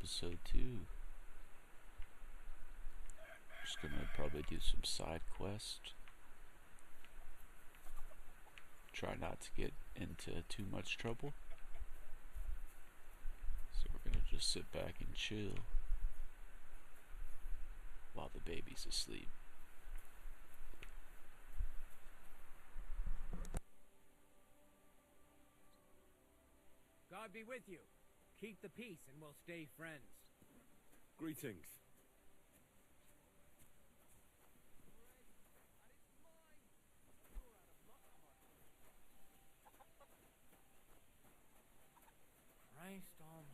episode 2. Just gonna probably do some side quests. Try not to get into too much trouble. So we're gonna just sit back and chill while the baby's asleep. God be with you. Keep the peace and we'll stay friends. Greetings. Christ almighty.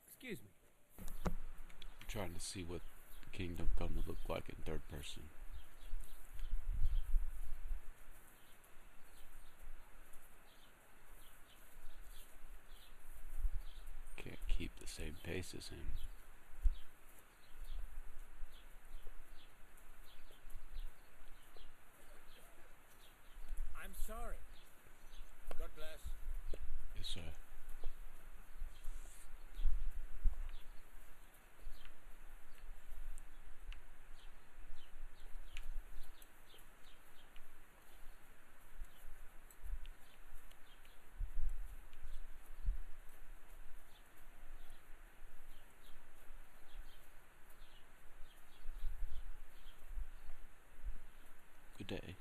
Excuse me. I'm trying to see what the kingdom come to look like in third person. Can't keep the same pace as him. I'm sorry. God bless. Yes, sir. Good day.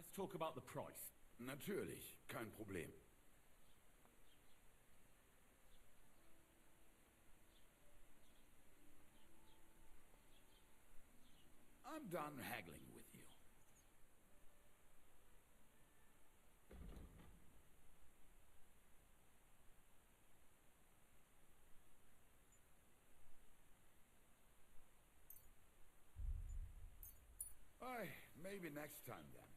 Let's talk about the price. Natürlich, kein Problem. I'm done haggling with you. Maybe next time then.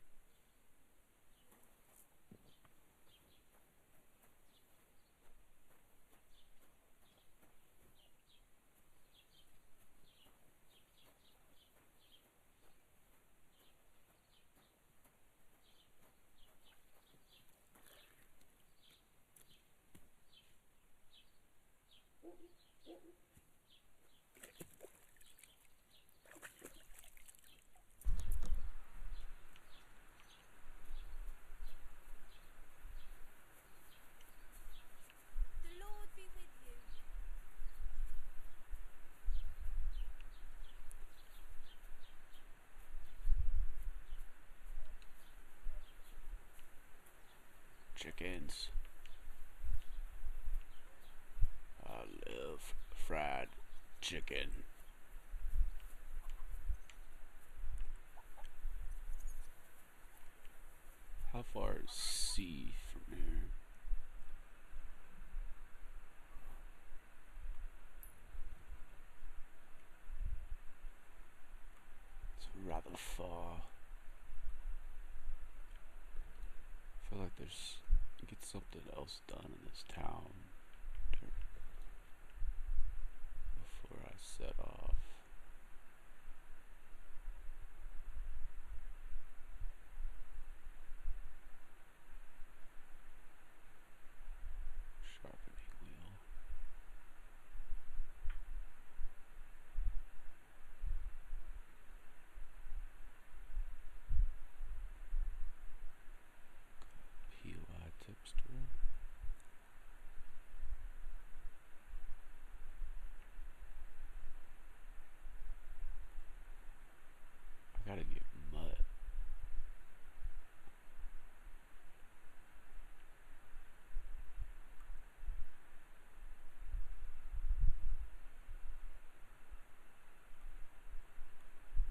chickens. I love fried chicken. How far is C from here? It's rather far. I feel like there's get something else done in this town before I set off. Sharpening wheel. POI tipster. I gotta get mud.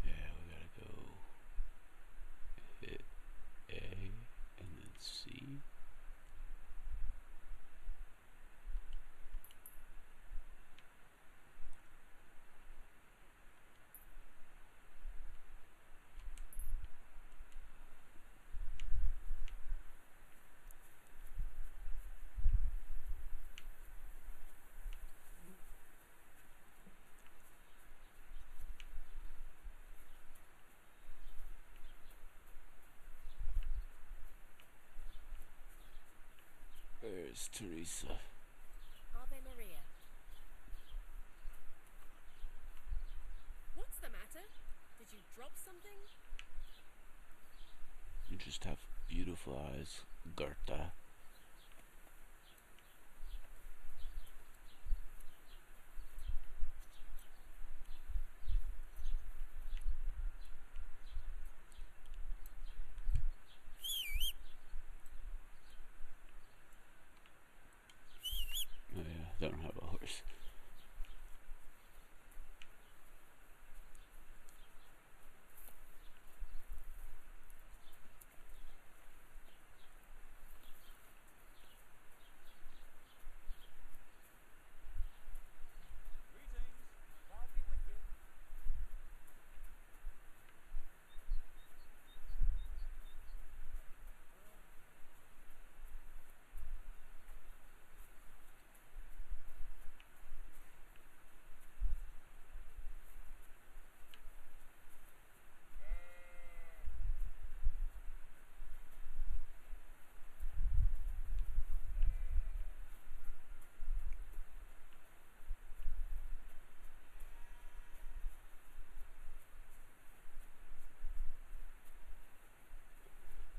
Yeah, we gotta go hit A and then C. There's Teresa. Ave Maria. What's the matter? Did you drop something? You just have beautiful eyes, Gerta. Oh yeah, they don't have a horse. Greetings. God be with you.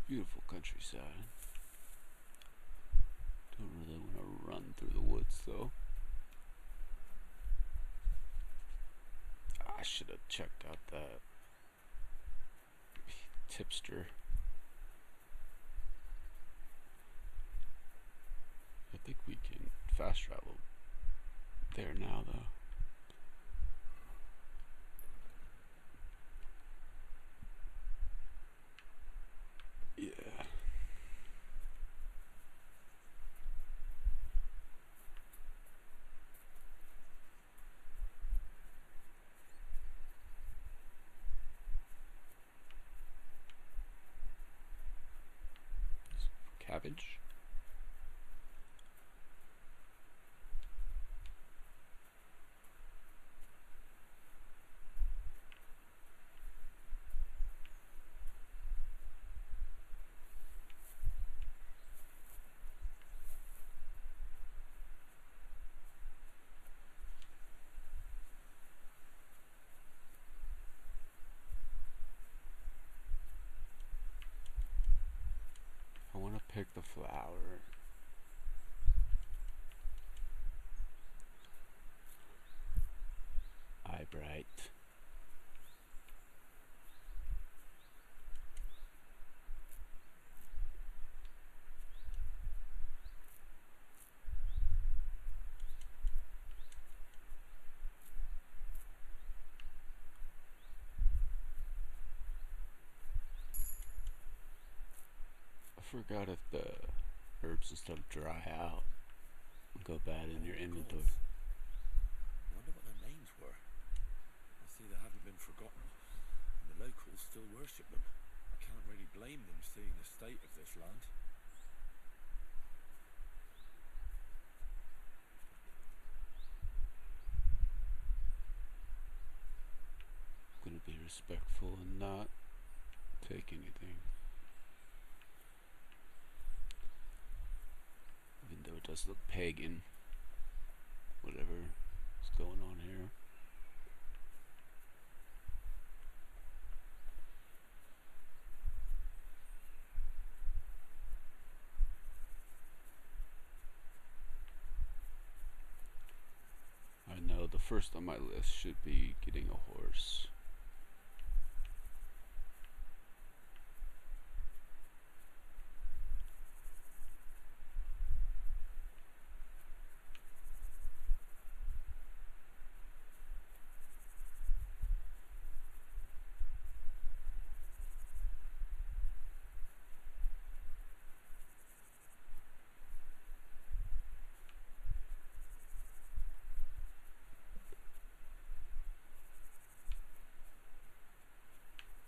Beautiful countryside. Don't really want to run through the woods though. I should have checked out that tipster. I think we can fast travel there now though. Yeah. Cabbage. I want to pick the flower. Eye bright. forgot if the herbs and stuff dry out and go bad in your Of inventory. course. Wonder what their names were. I see they haven't been forgotten, and the locals still worship them. I can't really blame them seeing the state of this land. I'm gonna be respectful and not take anything. Even though it does look pagan. Whatever is going on here. I know the first on my list should be getting a horse.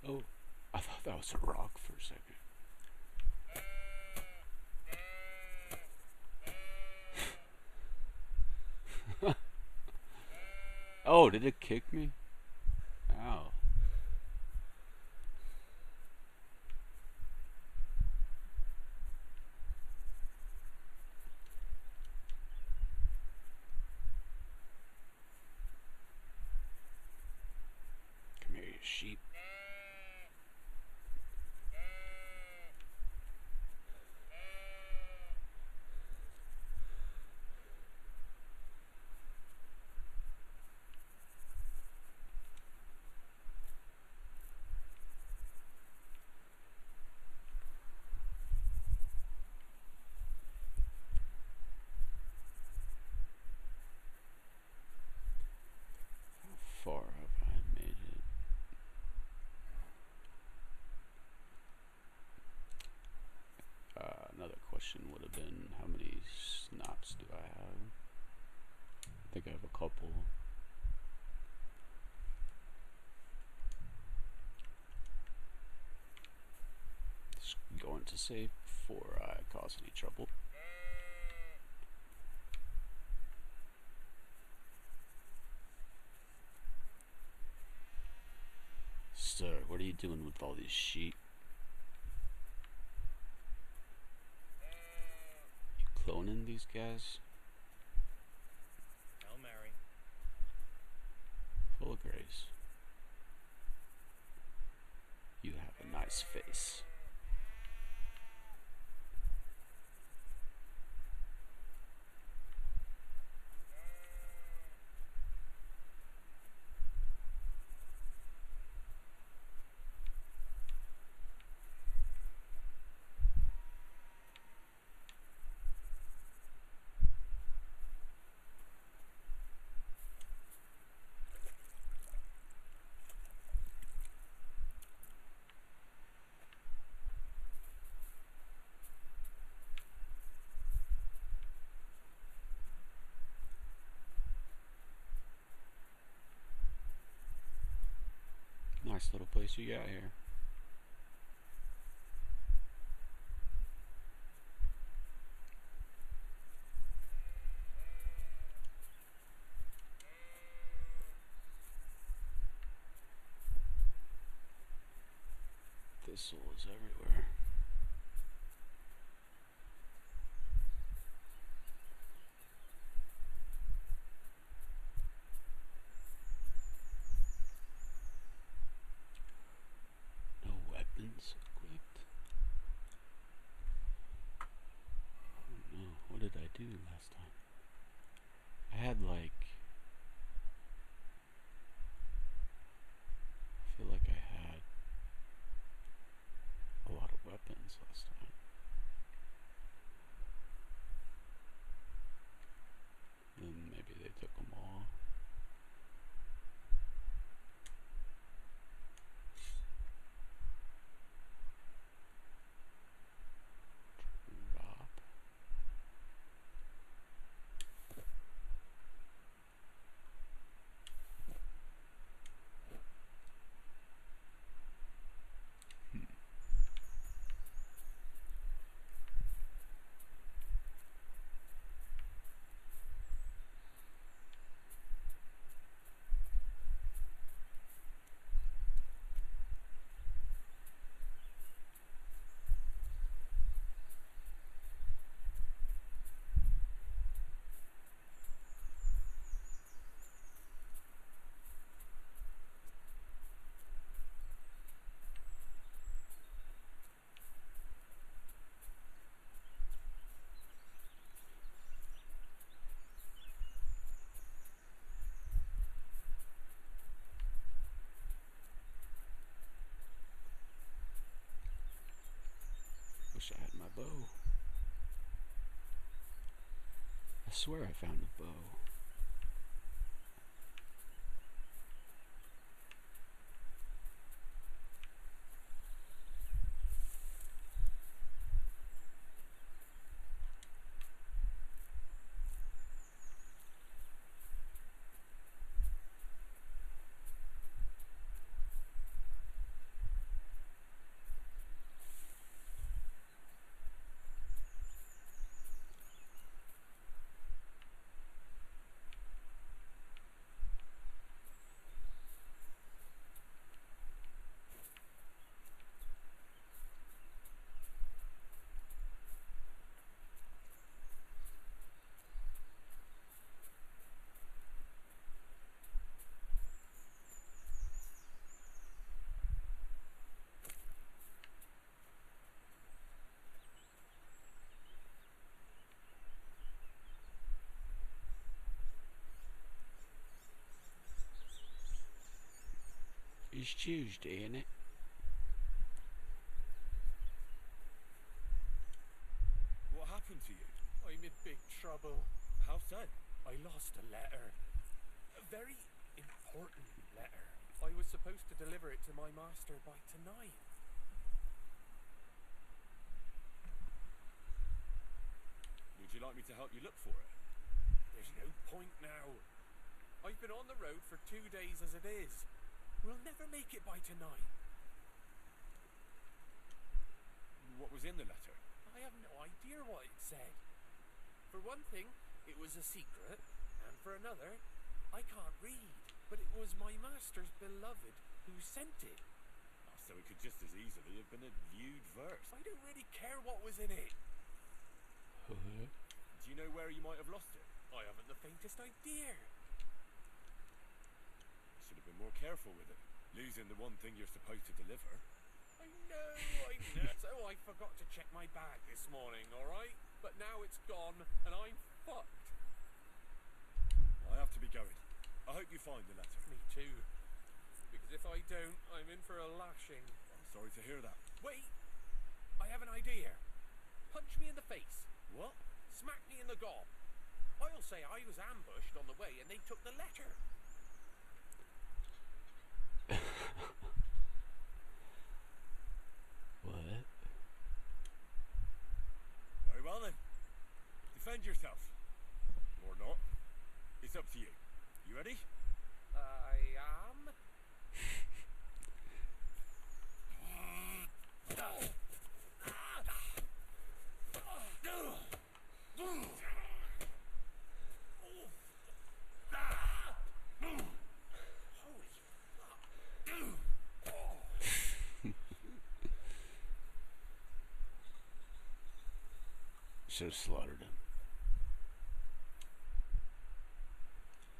Oh, I thought that was a rock for a second. Oh, did it kick me? Ow. Come here, you sheep. How far have I made it? Another question would have been, how many snaps do I have? I think I have a couple. Just going to save before I cause any trouble. Sir, what are you doing with all these sheep? You cloning these guys? Hail Mary. Full of grace. You have a nice face. Nice little place you got here. Thistle is everywhere. No weapons equipped. Oh no, what did I do last time? I had like, I feel like I had wish I had my bow. I swear I found a bow. It's Tuesday, isn't it? What happened to you? I'm in big trouble. How so? I lost a letter. A very important letter. I was supposed to deliver it to my master by tonight. Would you like me to help you look for it? There's no point now. I've been on the road for 2 days as it is. We'll never make it by tonight. What was in the letter? I have no idea what it said. For one thing, it was a secret, and for another, I can't read. But it was my master's beloved who sent it. So it could just as easily have been a lewd verse. I don't really care what was in it. Do you know where you might have lost it? I haven't the faintest idea. Should have been more careful with it. Losing the one thing you're supposed to deliver. I know. So I forgot to check my bag this morning, alright? But now it's gone, and I'm fucked. I have to be going. I hope you find the letter. Me too. Because if I don't, I'm in for a lashing. I'm sorry to hear that. Wait! I have an idea. Punch me in the face. What? Smack me in the gob. I'll say I was ambushed on the way and they took the letter. What? Very well then. Defend yourself. Or not. It's up to you. You ready? I am. Should have slaughtered him.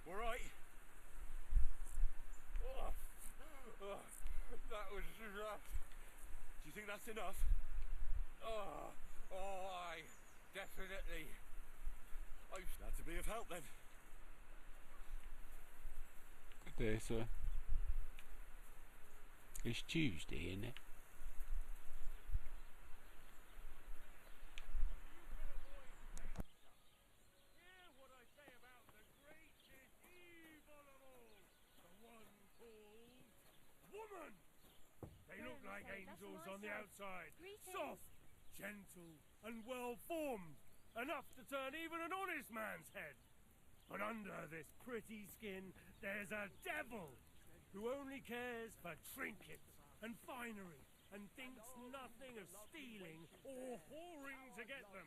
All right. That was rough. Do you think that's enough? I definitely. Glad to be of help then. Good day, sir. It's Tuesday, isn't it? Hear what I say about the greatest evil of all, the one called woman. They look like angels on the outside, soft, gentle, and well-formed, enough to turn even an honest man's head. But under this pretty skin, there's a devil who only cares for trinkets and finery and thinks nothing of stealing or whoring to get them.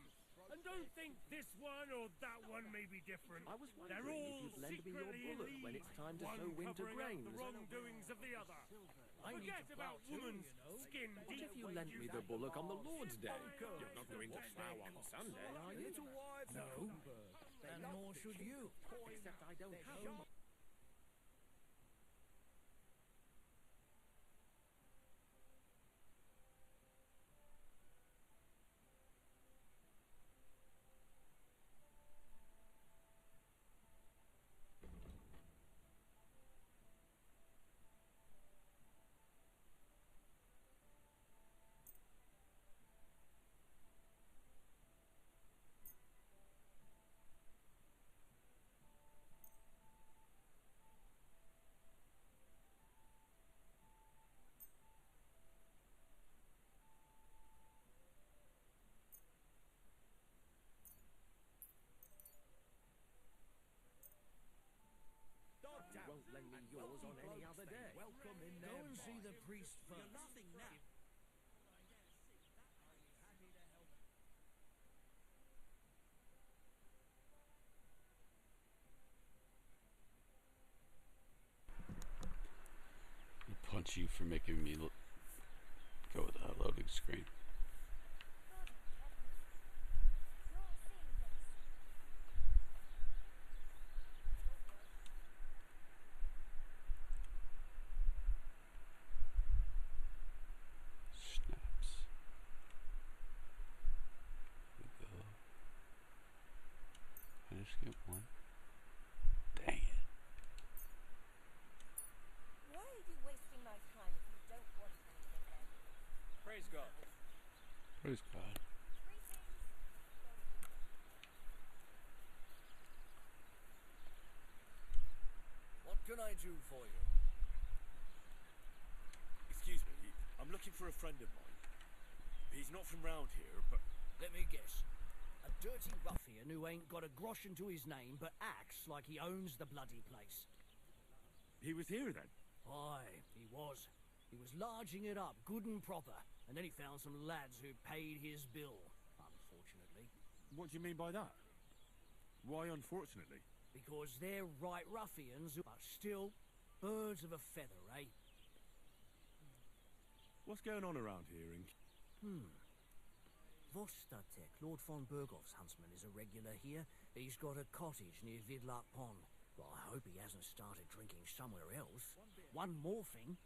And don't think this one or that one may be different. I was They're wondering all if you'd lend me your secretly in bullock when league, it's time to one sow winter covering grain. up the wrongdoings of the other. I need Forget to about plough too, woman's you know. skin What deep. if you lent me the bullock on the Lord's Day? You're not going to plough on Sunday, are you? Little wife, No. and nor should you. Except I don't have one. welcome in there. Go and see the priest first. You're laughing now. I punch you for making me go with that loading screen. Snaps. There we go. I just get one. Dang it. Why are you wasting my time if you don't want anything then? Praise God. Praise God. What can I do for you? Excuse me, I'm looking for a friend of mine. He's not from round here, but... Let me guess. A dirty ruffian who ain't got a grosh into his name but acts like he owns the bloody place. He was here then? Aye, he was. He was larging it up, good and proper, and then he found some lads who paid his bill, unfortunately. What do you mean by that? Why unfortunately? Because they're right ruffians, but still birds of a feather, eh? What's going on around here in... Vostatek, Lord von Berghoff's huntsman, is a regular here. He's got a cottage near Vidlak Pond. Well, I hope he hasn't started drinking somewhere else. One more thing.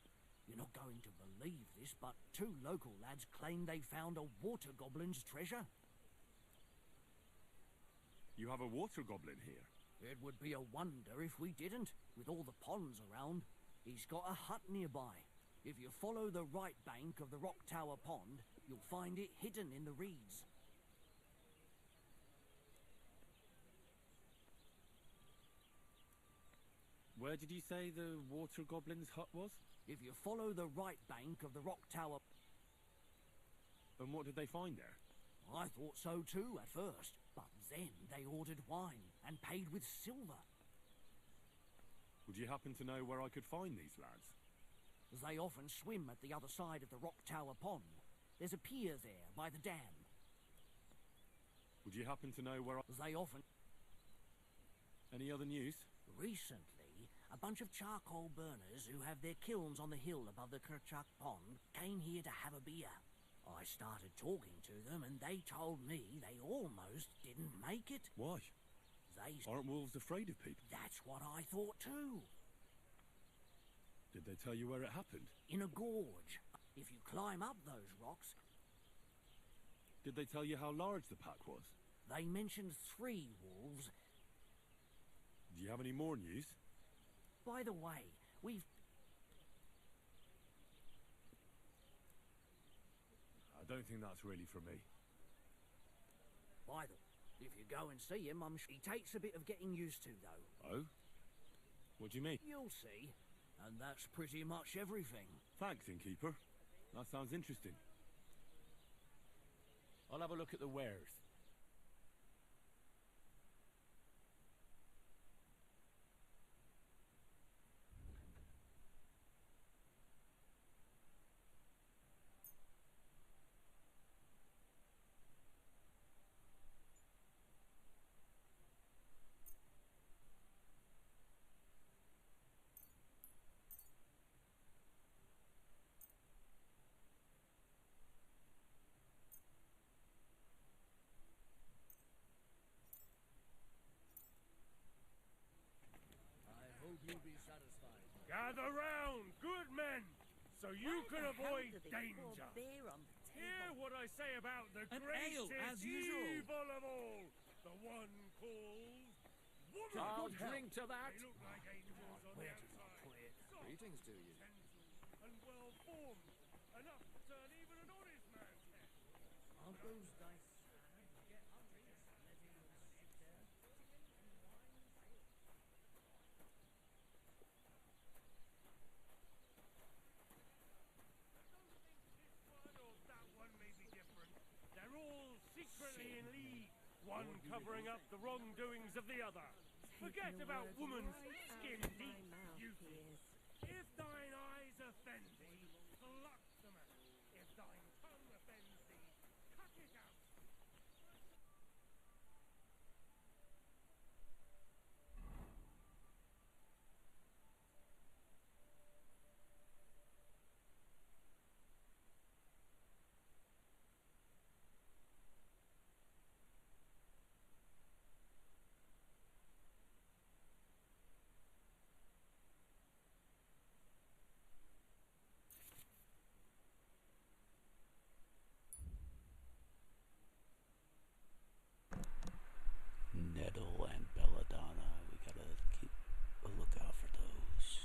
You're not going to believe this, but 2 local lads claim they found a water goblin's treasure. You have a water goblin here? It would be a wonder if we didn't, with all the ponds around. He's got a hut nearby. If you follow the right bank of the Rock Tower Pond, you'll find it hidden in the reeds. Where did you say the water goblin's hut was? If you follow the right bank of the Rock Tower... And what did they find there? I thought so too at first, but then they ordered wine and paid with silver. Would you happen to know where I could find these lads? They often swim at the other side of the Rock Tower Pond. There's a pier there by the dam. Would you happen to know where I... They often... Any other news? Recently, a bunch of charcoal burners who have their kilns on the hill above the Kerchak Pond came here to have a beer. I started talking to them and they told me they almost didn't make it. Why? They... Aren't wolves afraid of people? That's what I thought too. Did they tell you where it happened? In a gorge. If you climb up those rocks... Did they tell you how large the pack was? They mentioned 3 wolves. Do you have any more news? By the way, we've... I don't think that's really for me. By the... If you go and see him, I'm sure he takes a bit of getting used to, though. Oh? What do you mean? You'll see. And that's pretty much everything. Thanks, innkeeper. That sounds interesting. I'll have a look at the wares. You'll be satisfied. Gather round, good men, so you can avoid danger. Hear what I say about the An ale, greatest as usual. evil of all, the one called woman. I'll drink to that. They look like angels on the Where did you outside. put it? Soft, Greetings to you. gentle, and well formed, enough to turn even an honest man's head. Aren't those dice sad? Get hungry, letting them sit there. They're all secretly in league, one covering up the wrongdoings of the other. Forget about woman's skin-deep beauty. If thine eye thine tongue offends thee, cut it out. Nettle and belladonna. We gotta keep a lookout for those.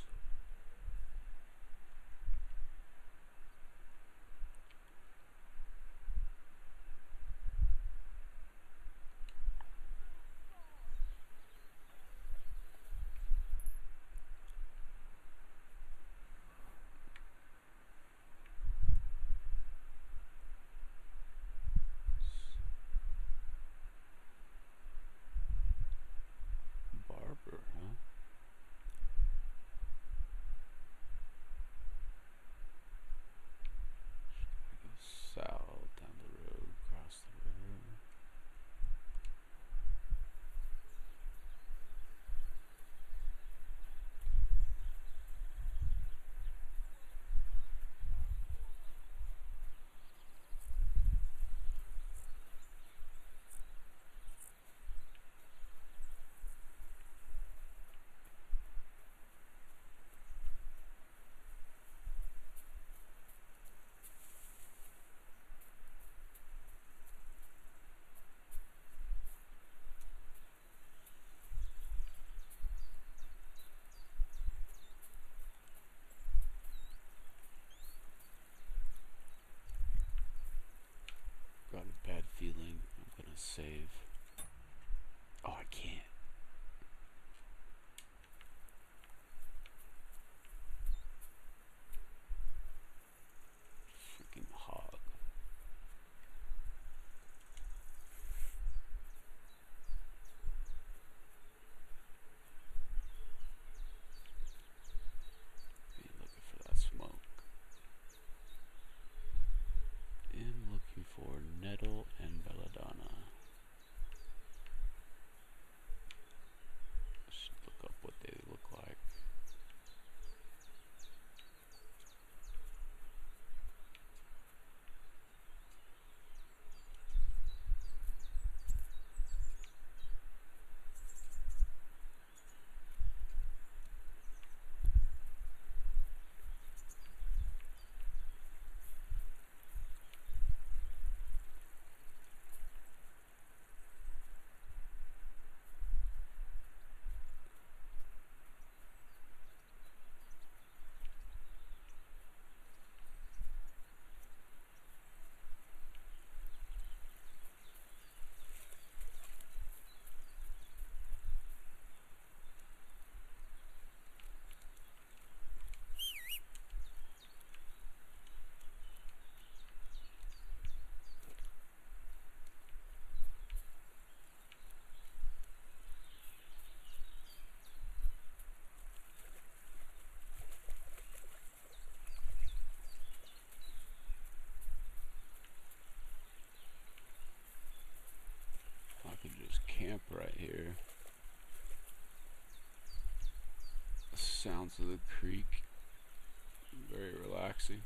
Barber, huh? Should we go south down the road, cross the river? Got a bad feeling. I'm gonna save. Oh, I can't. Freaking hog. Be looking for that smoke. Am looking for nettle and belladonna. Should look up what they look like. I could just camp right here. The sounds of the creek, very relaxing.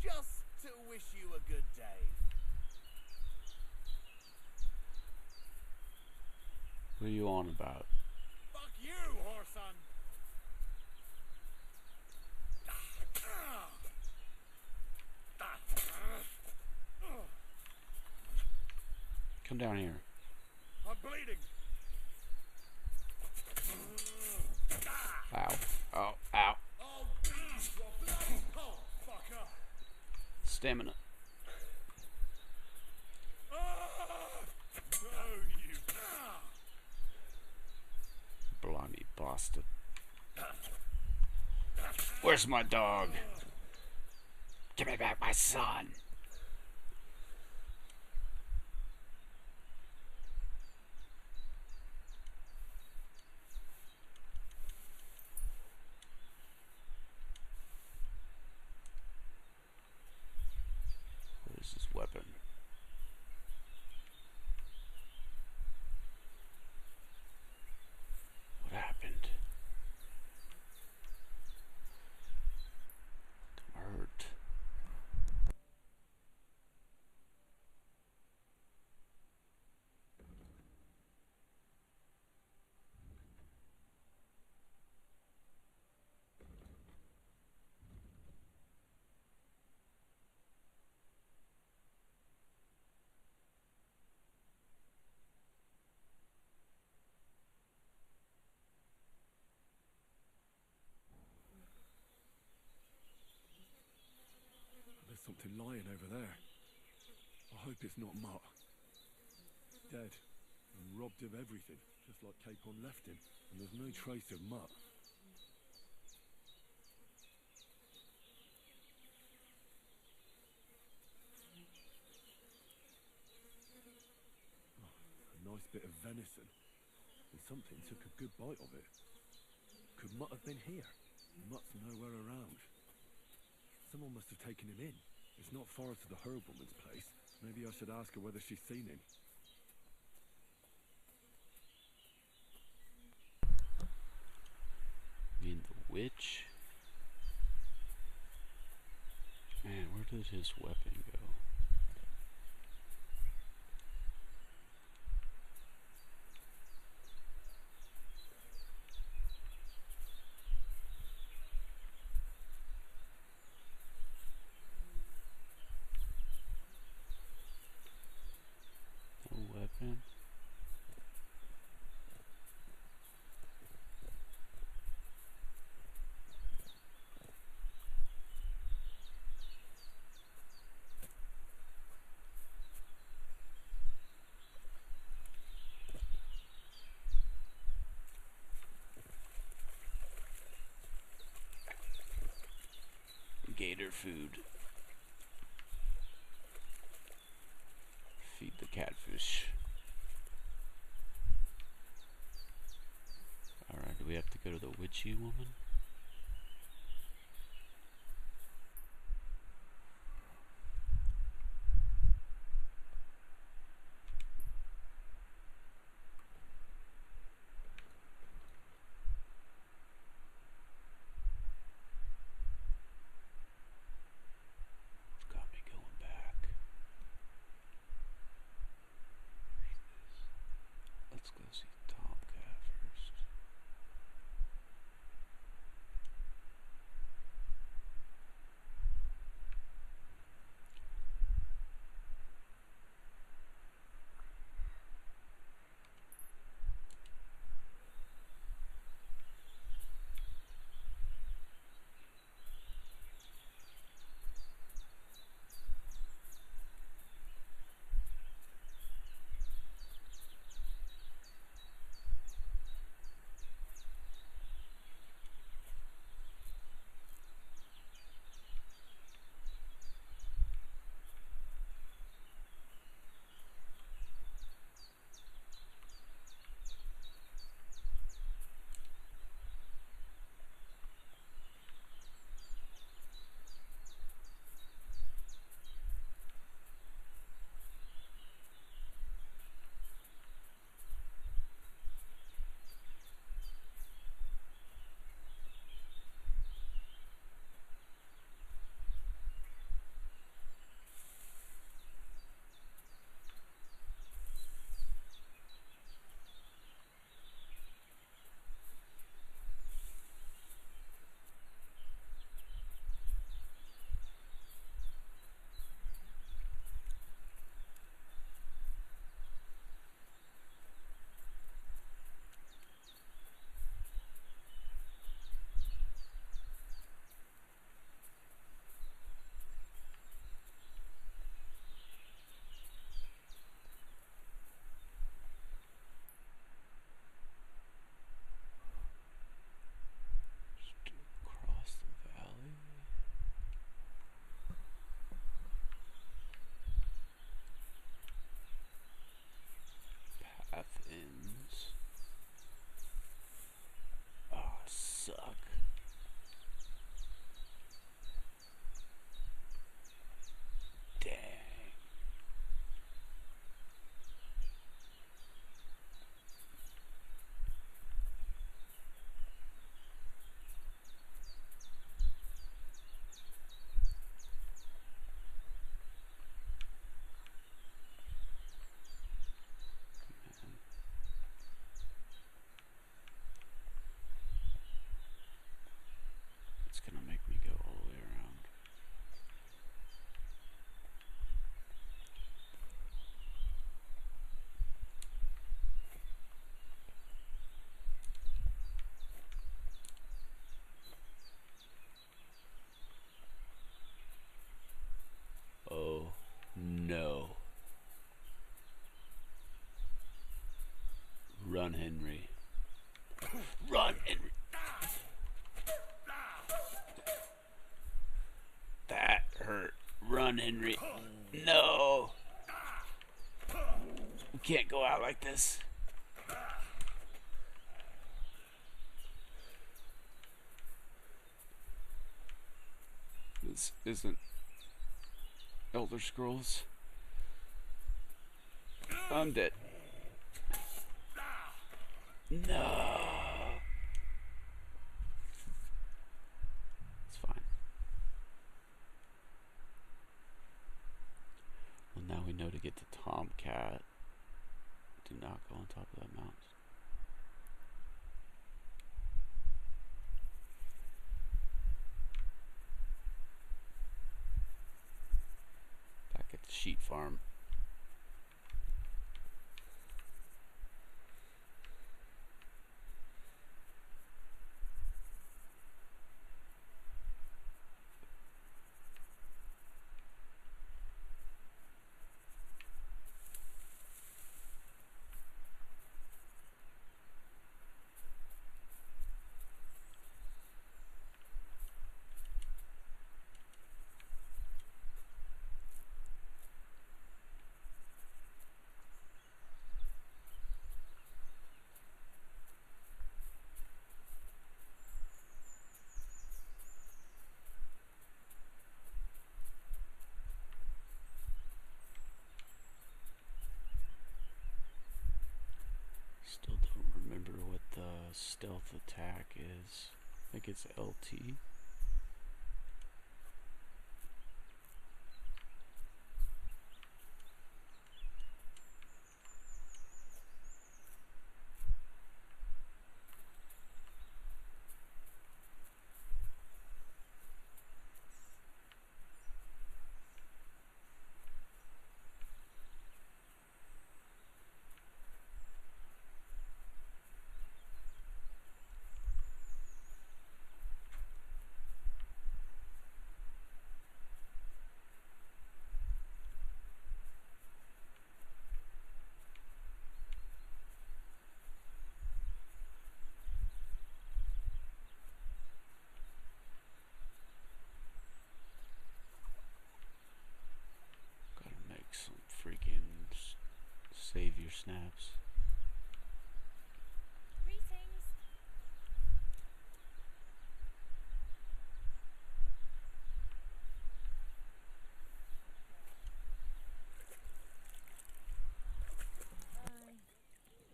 Just to wish you a good day. What are you on about? Fuck you, whoreson. Come down here. I'm bleeding. Ow. Oh, ow. Oh, bloody hell, fucker. Stamina. No, you. Blimey, bastard. Where's my dog? Give me back my son. What is his weapon? What happened? I'm hurt. There's something lying over there. I hope it's not Mutt. Dead and robbed of everything, just like Capon left him. And there's no trace of Mutt. A nice bit of venison. And something took a good bite of it. Could Mutt have been here? Mutt's nowhere around. Someone must have taken him in. It's not far to the herb woman's place. Maybe I should ask her whether she's seen him. You mean the witch? Man, where did his weapon go? No weapon? Gator food. Feed the catfish. Alright, do we have to go to the witchy woman? Got me going back. Let's go see Tomcat first. Run, Henry. Run, Henry. That hurt. Run, Henry. No. We can't go out like this. This isn't Elder Scrolls. I'm dead. No. It's fine. Well, now we know to get to Tomcat. Do not go on top of that mountain. Back at the sheep farm. Still don't remember what the stealth attack is. I think it's LT. Some freaking save your snaps. Greetings.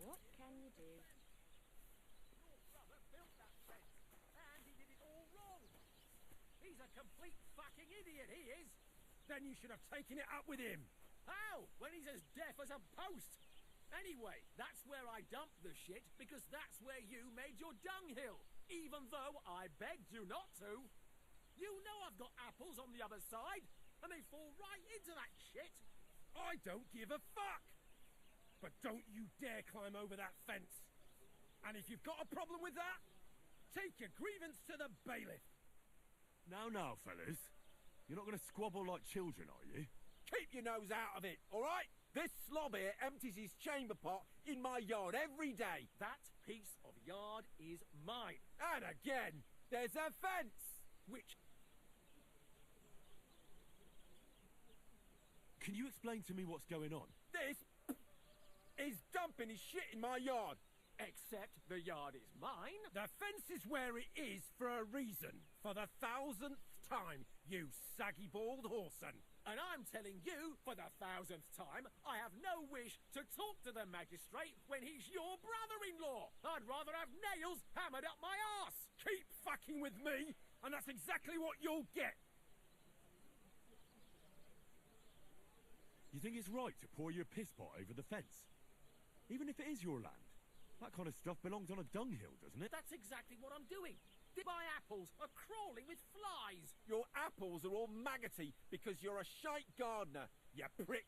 What can you do? Your brother built that fence, and he did it all wrong. He's a complete fucking idiot, he is. Then you should have taken it up with him. How? When he's as deaf as a post. Anyway, that's where I dumped the shit, because that's where you made your dunghill, even though I begged you not to. You know I've got apples on the other side, and they fall right into that shit. I don't give a fuck. But don't you dare climb over that fence. And if you've got a problem with that, take your grievance to the bailiff. Now, fellas. You're not going to squabble like children, are you? Keep your nose out of it, all right? This slob here empties his chamber pot in my yard every day. That piece of yard is mine. And again, there's a fence. Which... Can you explain to me what's going on? This is dumping his shit in my yard. Except the yard is mine. The fence is where it is for a reason. For the 1000th time, you saggy bald whoreson. And I'm telling you, for the 1000th time, I have no wish to talk to the magistrate when he's your brother-in-law. I'd rather have nails hammered up my arse. Keep fucking with me, and that's exactly what you'll get. You think it's right to pour your piss pot over the fence? Even if it is your land? That kind of stuff belongs on a dunghill, doesn't it? That's exactly what I'm doing. My apples are crawling with flies. Your apples are all maggoty because you're a shite gardener, you prick.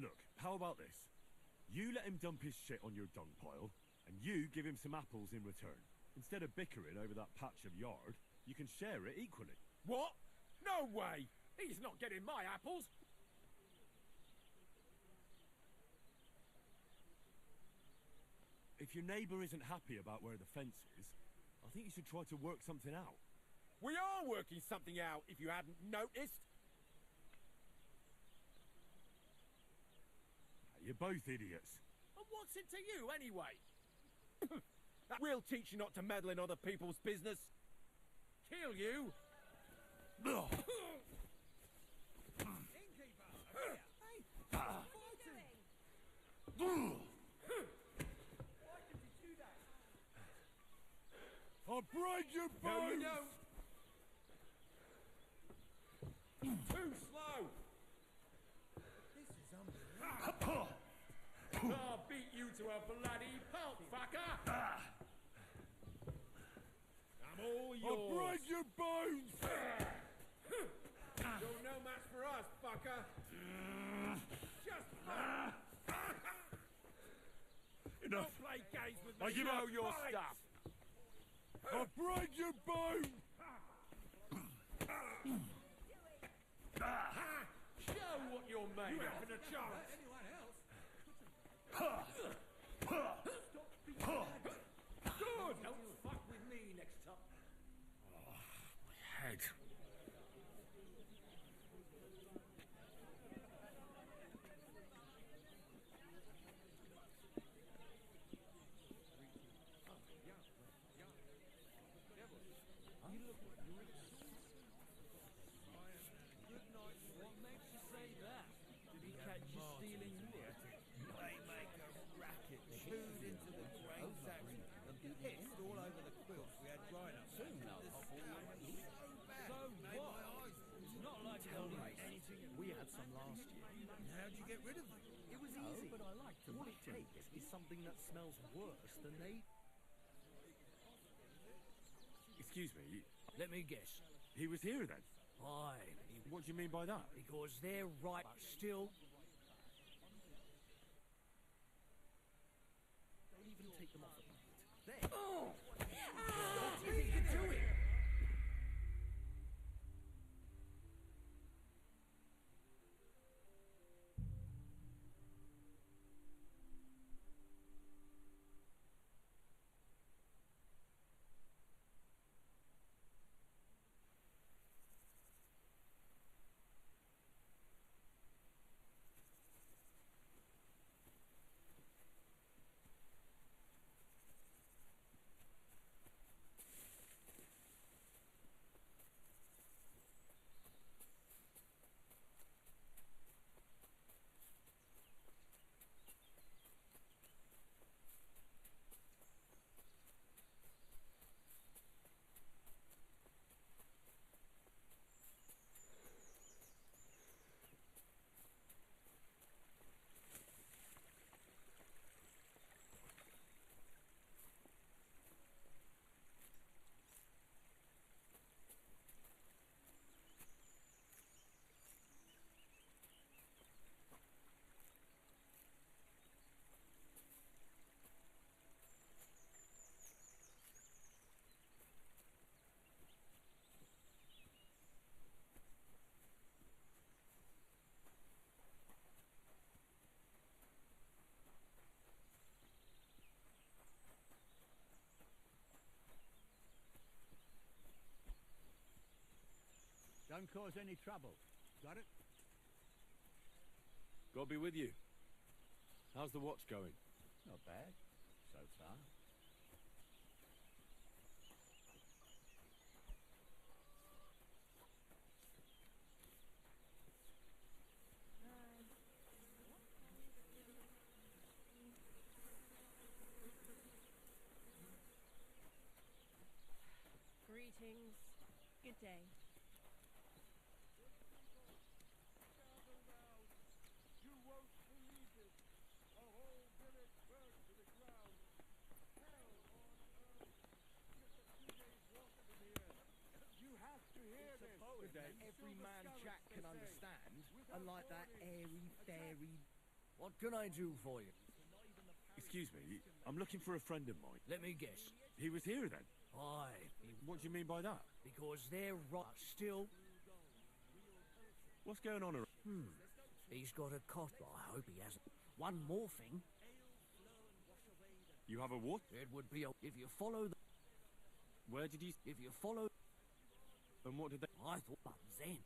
Look, how about this? You let him dump his shit on your dung pile, and you give him some apples in return. Instead of bickering over that patch of yard, you can share it equally. What? No way! He's not getting my apples. If your neighbour isn't happy about where the fence is, I think you should try to work something out. We are working something out, if you hadn't noticed. You're both idiots. And what's it to you, anyway? We'll teach you not to meddle in other people's business. Kill you. I'll break your bones! No, you don't. Too slow. This is unbelievable. I'll beat you to a bloody pulp, fucker. I'm all yours. I'll break your bones! You're no match for us, fucker. Just Enough. don't play games with me. I give You know up. your Fight. stuff. I'll break your bones! Show what you're made of. Having a chance. Good. Don't fuck with me next time. My head. What makes you say that? Did he catch you stealing wood? They make a racket, chewed into the grain sacks, and pissed all over the quilts we had drying up. Soon they'll hop all over. So what? Not like it only anything. We had some last year. How'd you get rid of them? It was easy. But I like to. All it takes is something that smells worse than they. Excuse me, Let me guess. he was here then? Aye. What do you mean by that? Because they're right, but still. Don't even take them off at night. There. Oh! What do you think you're doing? Don't cause any trouble. Got it? God be with you. How's the watch going? Not bad, so far. Greetings. Good day. You won't believe it. A whole village burned to the ground. Hell on earth. Just a few days' walk from here. You have to hear this. That every man Jack can understand, unlike that airy fairy. What can I do for you? Excuse me, I'm looking for a friend of mine. Let me guess. He was here then? Aye. What do you mean by that? Because they're right still. What's going on around? He's got a cot. I hope he hasn't. One more thing. You have a what? It would be a... If you follow the... Where did you... If you follow... And what did they... I thought... But then,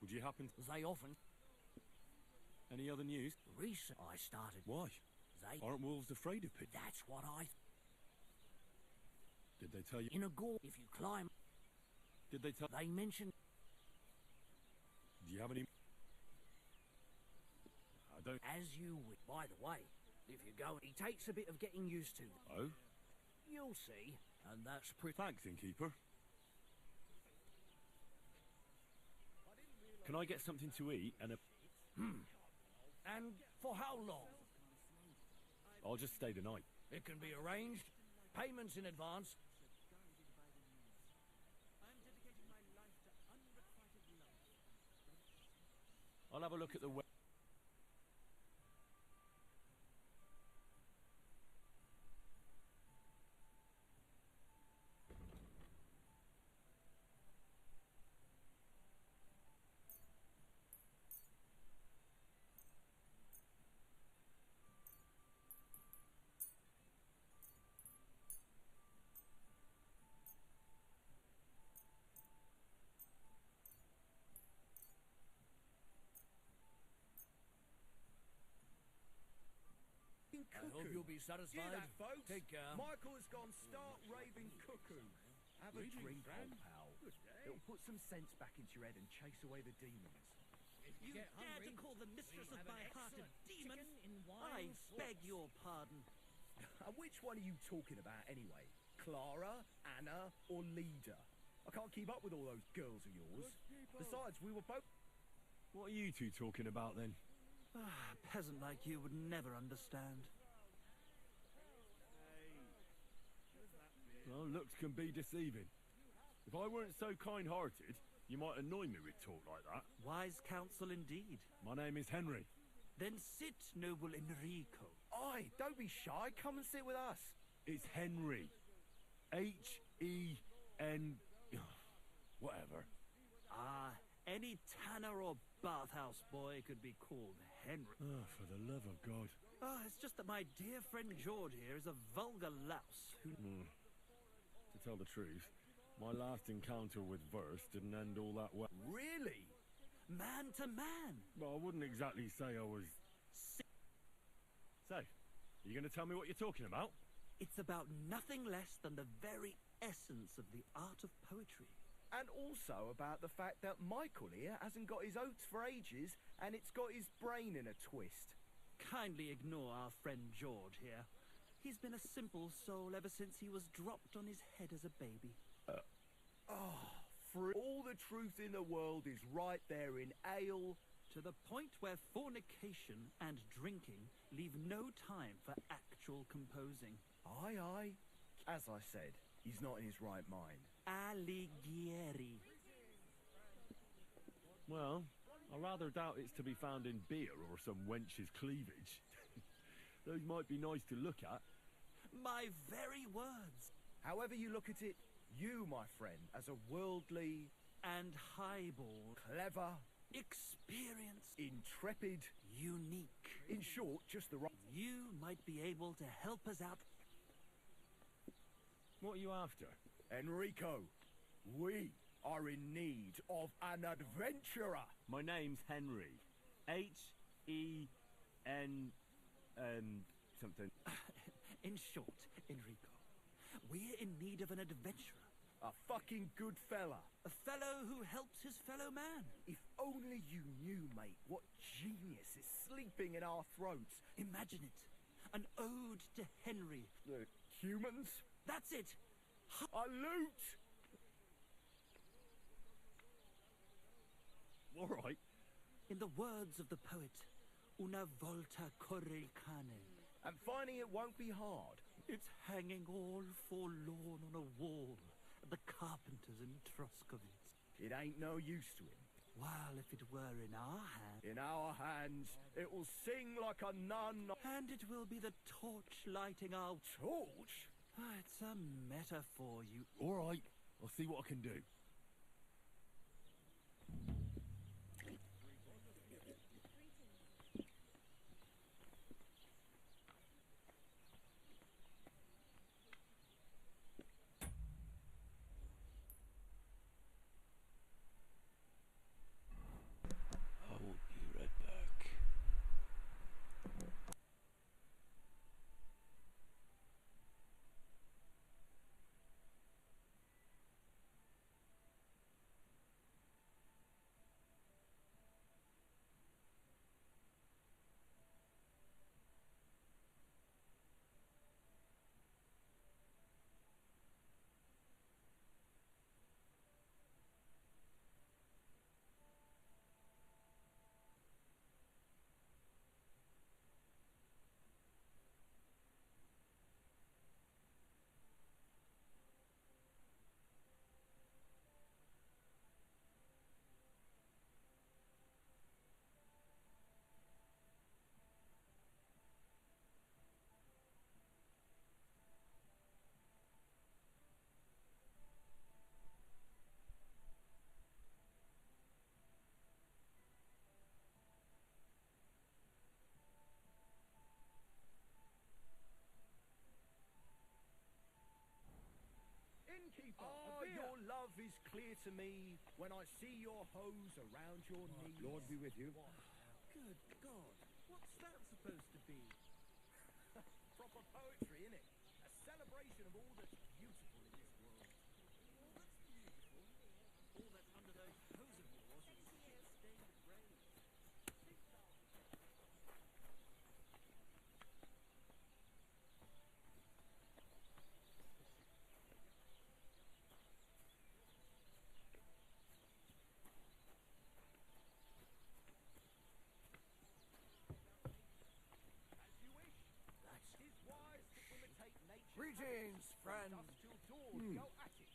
Would you happen... they often... Any other news? Recent... I started... Why? They... Aren't wolves afraid of people? That's what I... Did they tell you... In a gore... If you climb... Did they tell... They mention... Do you have any... I don't... As you would... By the way, if you go... He takes a bit of getting used to. Oh? You'll see. And that's pretty... Thanks, innkeeper. Can I get something to eat and a... And for how long? I'll just stay the night. It can be arranged. Payments in advance. I'll have a look at the... I hope you'll be satisfied. Hear that, folks? Take care. Michael has gone stark raving cuckoo. Have a drink, old pal. It'll put some sense back into your head and chase away the demons. You dare to call the mistress of my heart a demon? I beg your pardon. Which one are you talking about, anyway? Clara, Anna, or Leda? I can't keep up with all those girls of yours. Besides, we were both... What are you two talking about, then? A peasant like you would never understand. Well, looks can be deceiving. If I weren't so kind-hearted, you might annoy me with talk like that. Wise counsel indeed. My name is Henry. Then sit, noble Enrico. Aye, don't be shy. Come and sit with us. It's Henry. H-E-N... Whatever. Ah, any tanner or bathhouse boy could be called Henry. Oh, for the love of God. Ah, it's just that my dear friend George here is a vulgar louse who... To tell the truth, my last encounter with verse didn't end all that well. Really? Man to man. Well, I wouldn't exactly say I was... So, are you going to tell me what you're talking about? It's about nothing less than the very essence of the art of poetry. And also about the fact that Michael here hasn't got his oats for ages and it's got his brain in a twist. Kindly ignore our friend George here. He's been a simple soul ever since he was dropped on his head as a baby. All the truth in the world is right there in ale. To the point where fornication and drinking leave no time for actual composing. Aye, aye. As I said, he's not in his right mind. Alighieri. Well, I rather doubt it's to be found in beer or some wench's cleavage. Those might be nice to look at. My very words. However you look at it, you, my friend, as a worldly... And highball. Clever... Experienced. Intrepid. Unique. In short, just the right... You might be able to help us out. What are you after? Enrico, we are in need of an adventurer. My name's Henry. H-E-N... something. In short, Enrico, we're in need of an adventurer. A fucking good fella. A fellow who helps his fellow man. If only you knew, mate, what genius is sleeping in our throats. Imagine it. An ode to Henry. The humans? That's it. A loot! All right. In the words of the poet, una volta corre il cane. And finding it won't be hard. It's hanging all forlorn on a wall at the carpenters in Troskovitz. It ain't no use to him. While if it were in our hands... In our hands, it will sing like a nun. And it will be the torch lighting our... Torch? It's a metaphor, you... All right. I'll see what I can do. Keeper, your love is clear to me when I see your hose around your knees. Lord be with you. Good God, what's that supposed to be? Proper poetry, innit? A celebration of all that's beautiful in this world. All that's beautiful? All that's under those hose of yours is shit-stained rain. As you wish. That's... 'Tis wise to imitate nature. Greetings, friend. Dusk till dawn, go at it.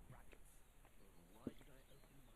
Why did I open my...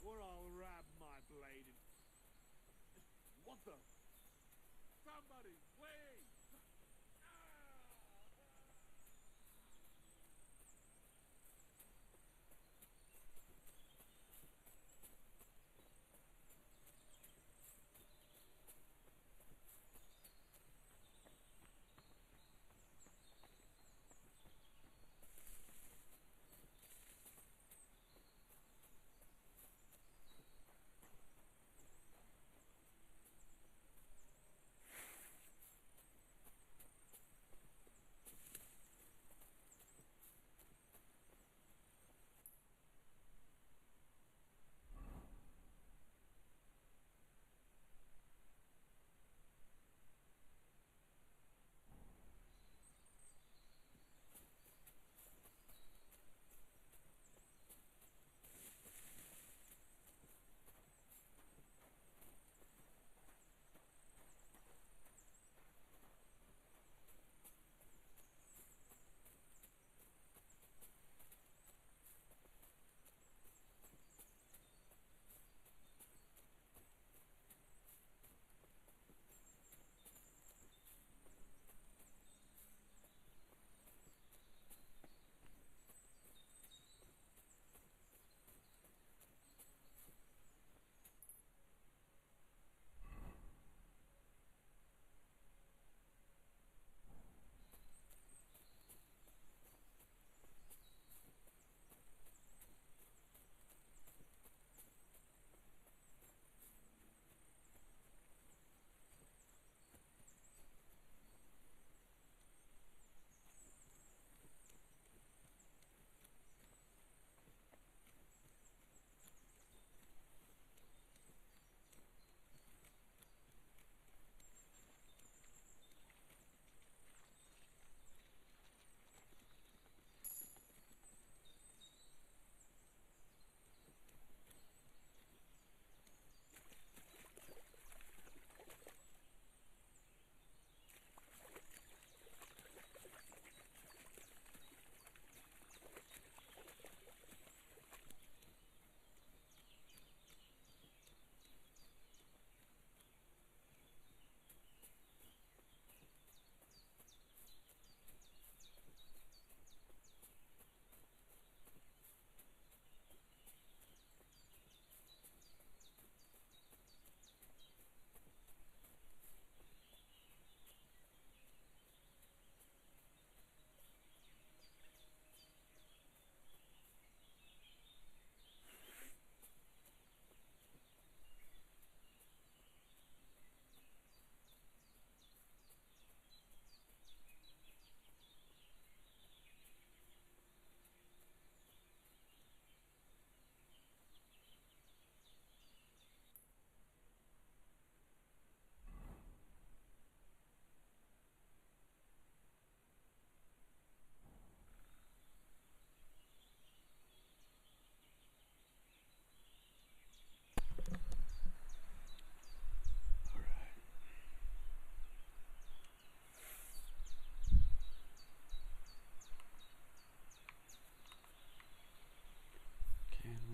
Or I'll wrap my blade in... What the? Somebody, please!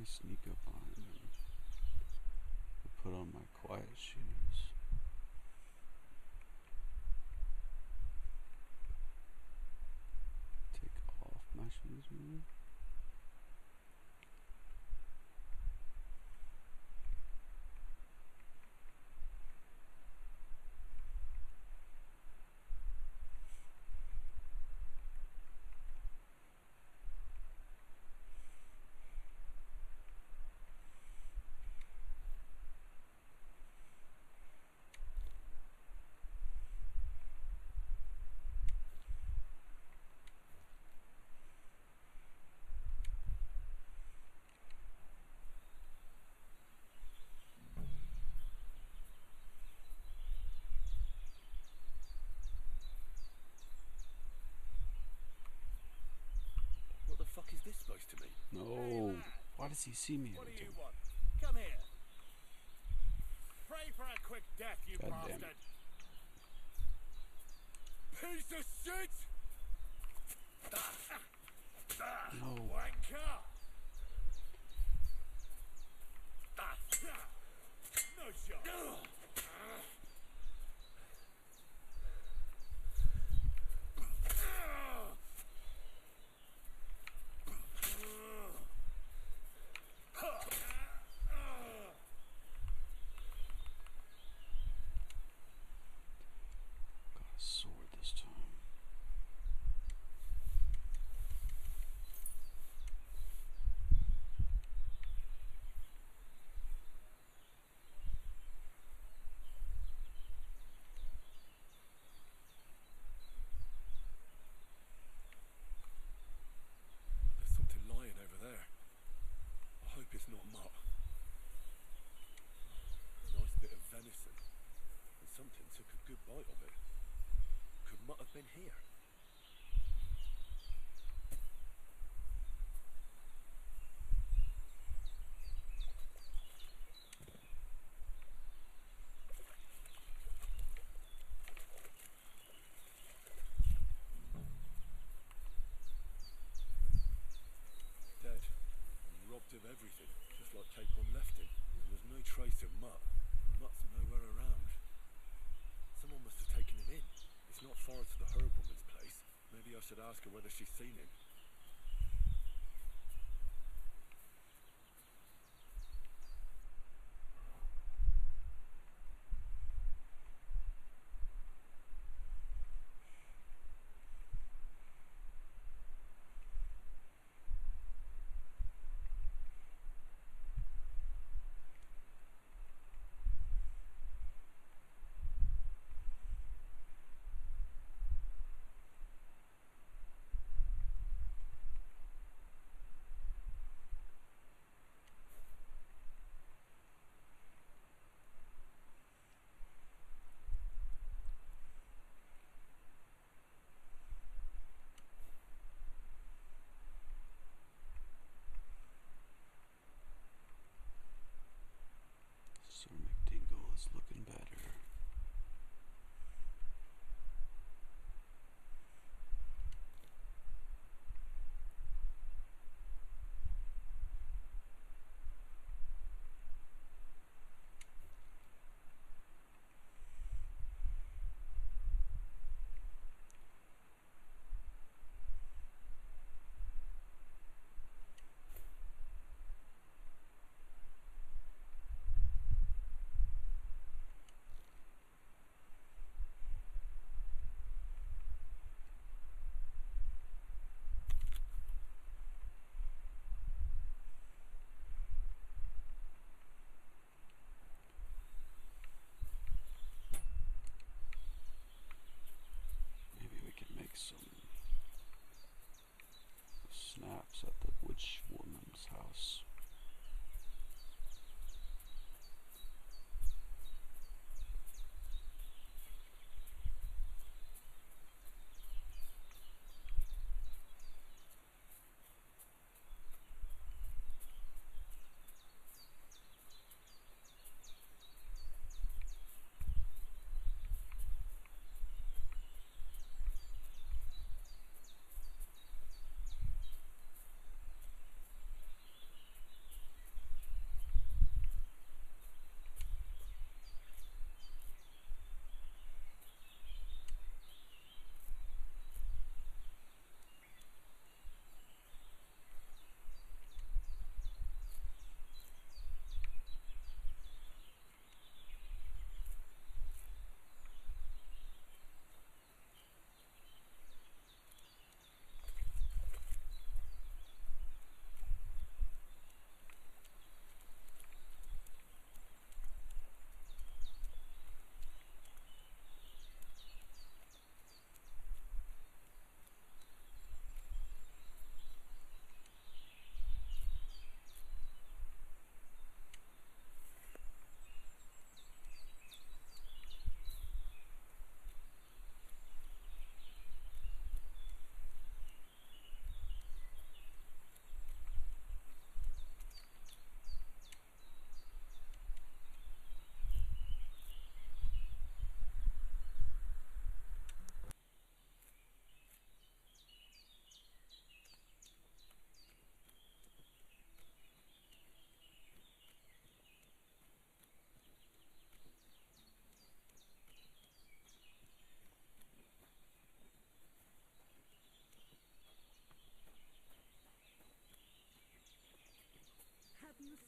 sneak up behind him. I put on my quiet shoes. Take off my shoes, maybe? What the fuck is this supposed to mean? No. Why does he see me What do every you time? want? Come here. Pray for a quick death, you God damn bastard. it. Piece of shit! No. Wanker! No shot. Got a sword this time. There's something lying over there. I hope it's not mutt. A nice bit of venison. And something took a good bite of it. Could mutt have been here? Dead. And robbed of everything, just like Capon left him. And there's no trace of mutt. Mutt's nowhere around. Someone must have taken him in. It's not far to the herb woman's place. Maybe I should ask her whether she's seen him.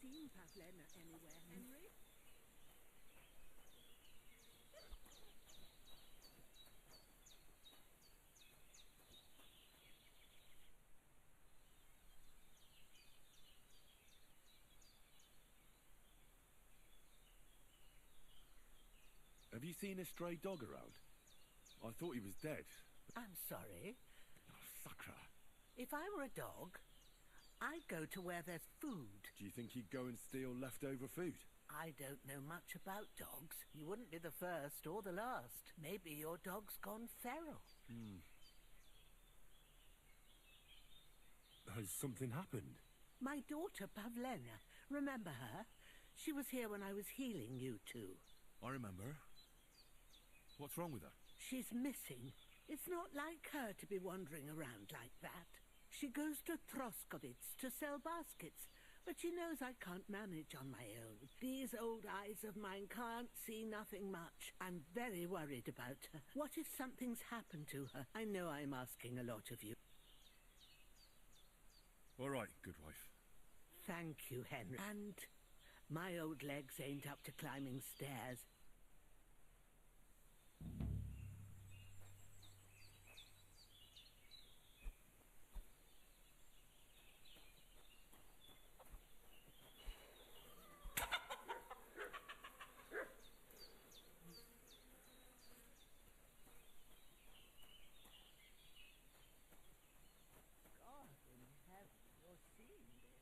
seen Pavlena anywhere, Henry? Have you seen a stray dog around? I thought he was dead. I'm sorry. Oh, sucker. If I were a dog, I'd go to where there's food. Do you think he'd go and steal leftover food? I don't know much about dogs. You wouldn't be the first or the last. Maybe your dog's gone feral. Has something happened? My daughter, Pavlena. Remember her? She was here when I was healing you two. I remember. What's wrong with her? She's missing. It's not like her to be wandering around like that. She goes to Troskovitz to sell baskets, but she knows I can't manage on my own. These old eyes of mine can't see nothing much. I'm very worried about her. What if something's happened to her? I know I'm asking a lot of you. All right, good wife. Thank you, Henry. And my old legs ain't up to climbing stairs. God in heaven, you're seeing this.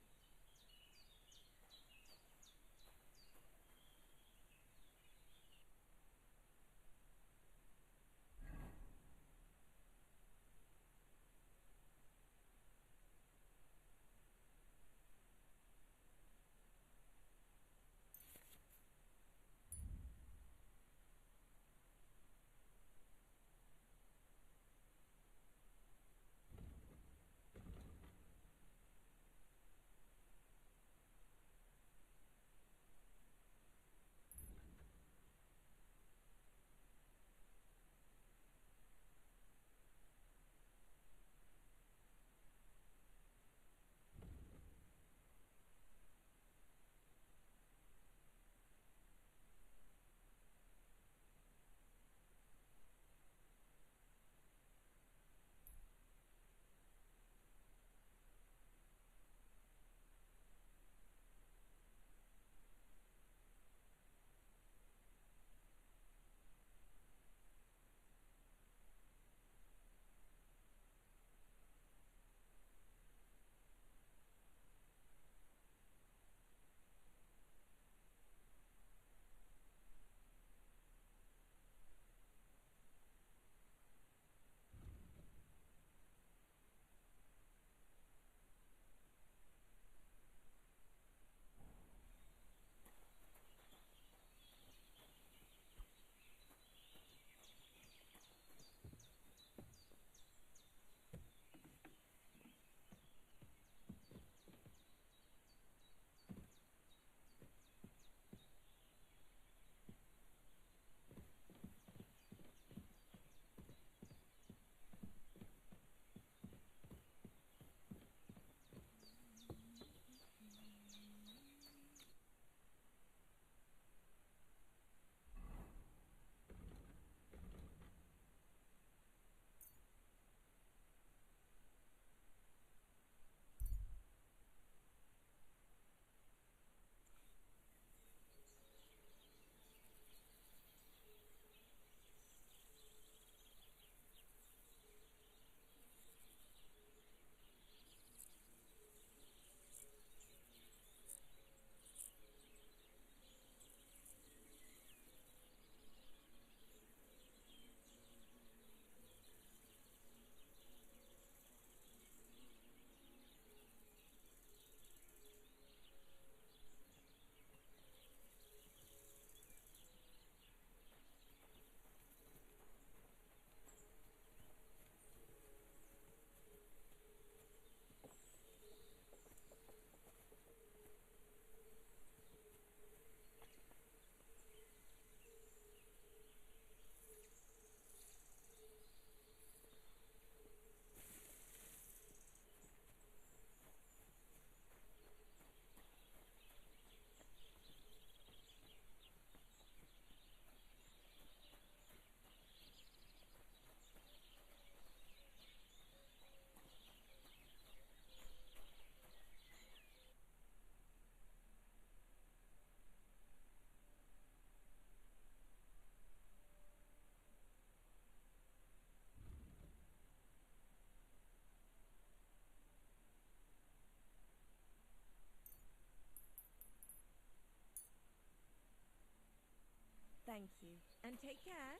Thank you, and take care.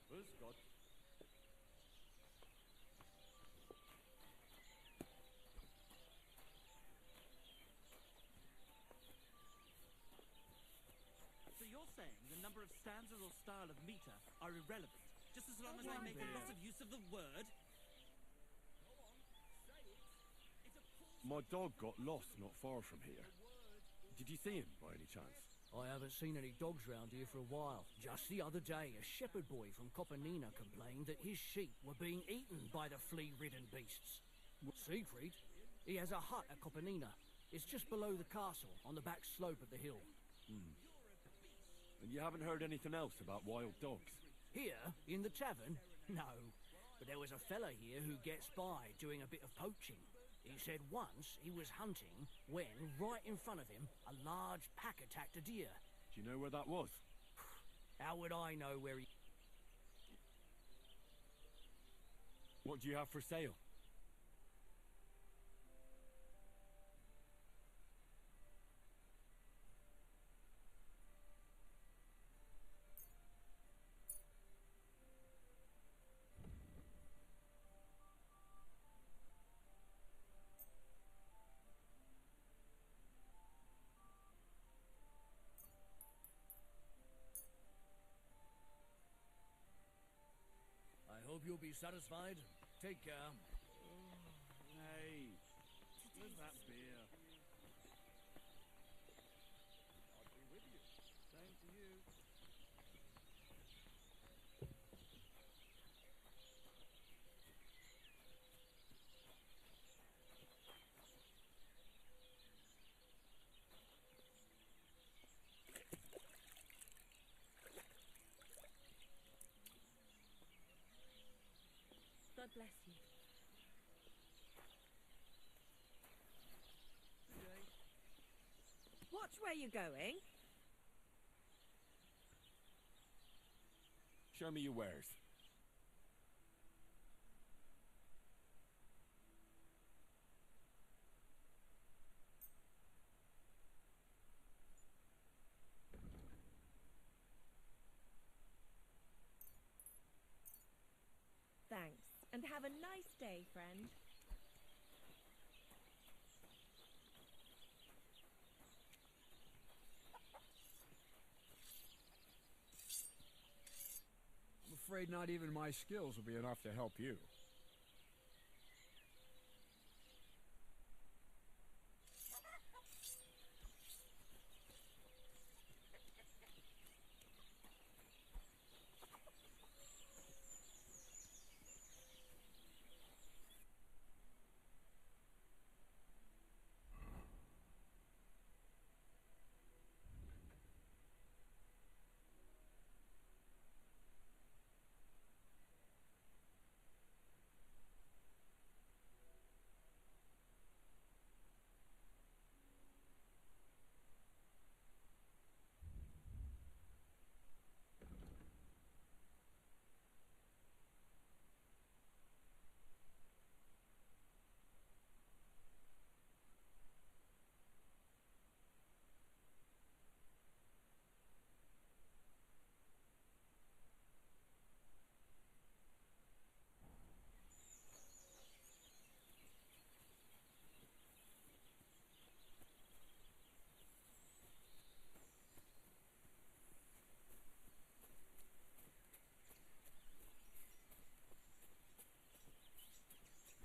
Grüß Gott. So you're saying the number of stanzas or style of meter are irrelevant, just as long as I make a lot of use of the word? Go on, say it. It's a call. My dog got lost not far from here. Did you see him by any chance? I haven't seen any dogs round here for a while. Just the other day, a shepherd boy from Copenina complained that his sheep were being eaten by the flea-ridden beasts. Siegfried, he has a hut at Copenina. It's just below the castle, on the back slope of the hill. And you haven't heard anything else about wild dogs? Here, in the tavern? No. But there was a fella here who gets by doing a bit of poaching. He said once he was hunting when, right in front of him, a large pack attacked a deer. Do you know where that was? How would I know where he... What do you have for sale? I hope you'll be satisfied. Take care. Hey, where's that beer? I'll be with you. Same to you. God bless you. Watch where you're going. Show me your wares. Thanks, and have a nice day, friend. I'm afraid not even my skills will be enough to help you.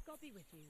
God be with you.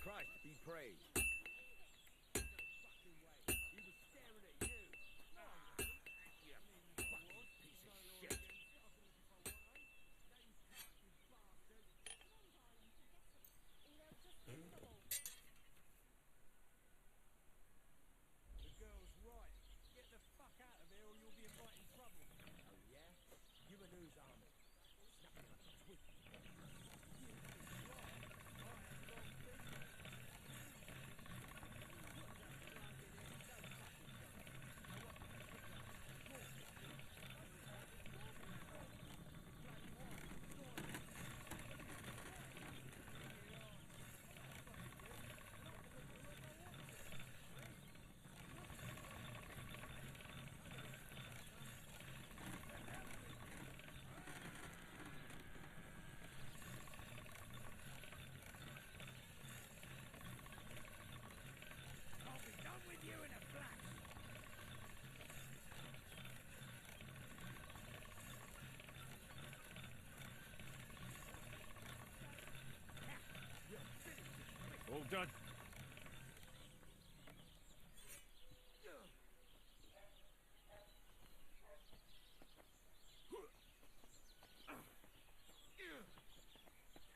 Christ be praised. No fucking way. He was staring at you. You fucking piece of shit. The girl's right. Get the fuck out of here or you'll be inviting trouble. Oh yeah? You and whose army? Snap me like a twig. All done.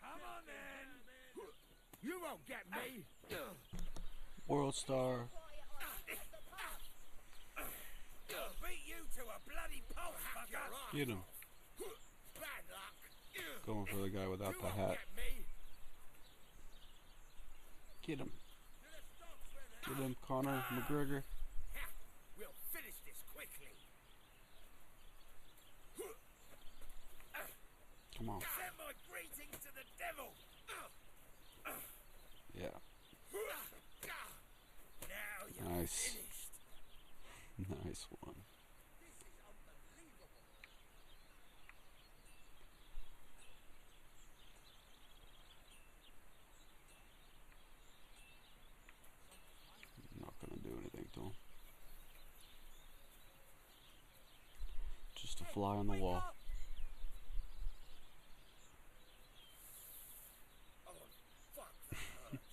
Come on then! You won't get me! World Star. Beat you to a bloody pulp, fucker! Get him. Bad luck! Going for the guy without You the won't hat. get me! Get him. Get him, Conor McGregor. We'll finish this quickly. Come on. Send my greetings to the devil. Yeah. Now you're Nice. finished. Nice one. This is unbelievable. Not gonna do anything to him. Just a fly on the wall. Oh, fuck, that hurts.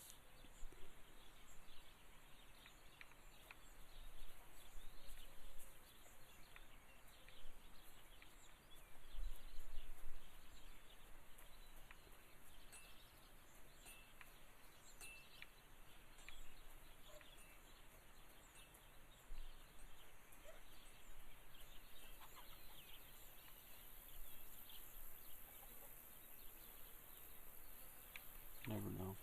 Never know.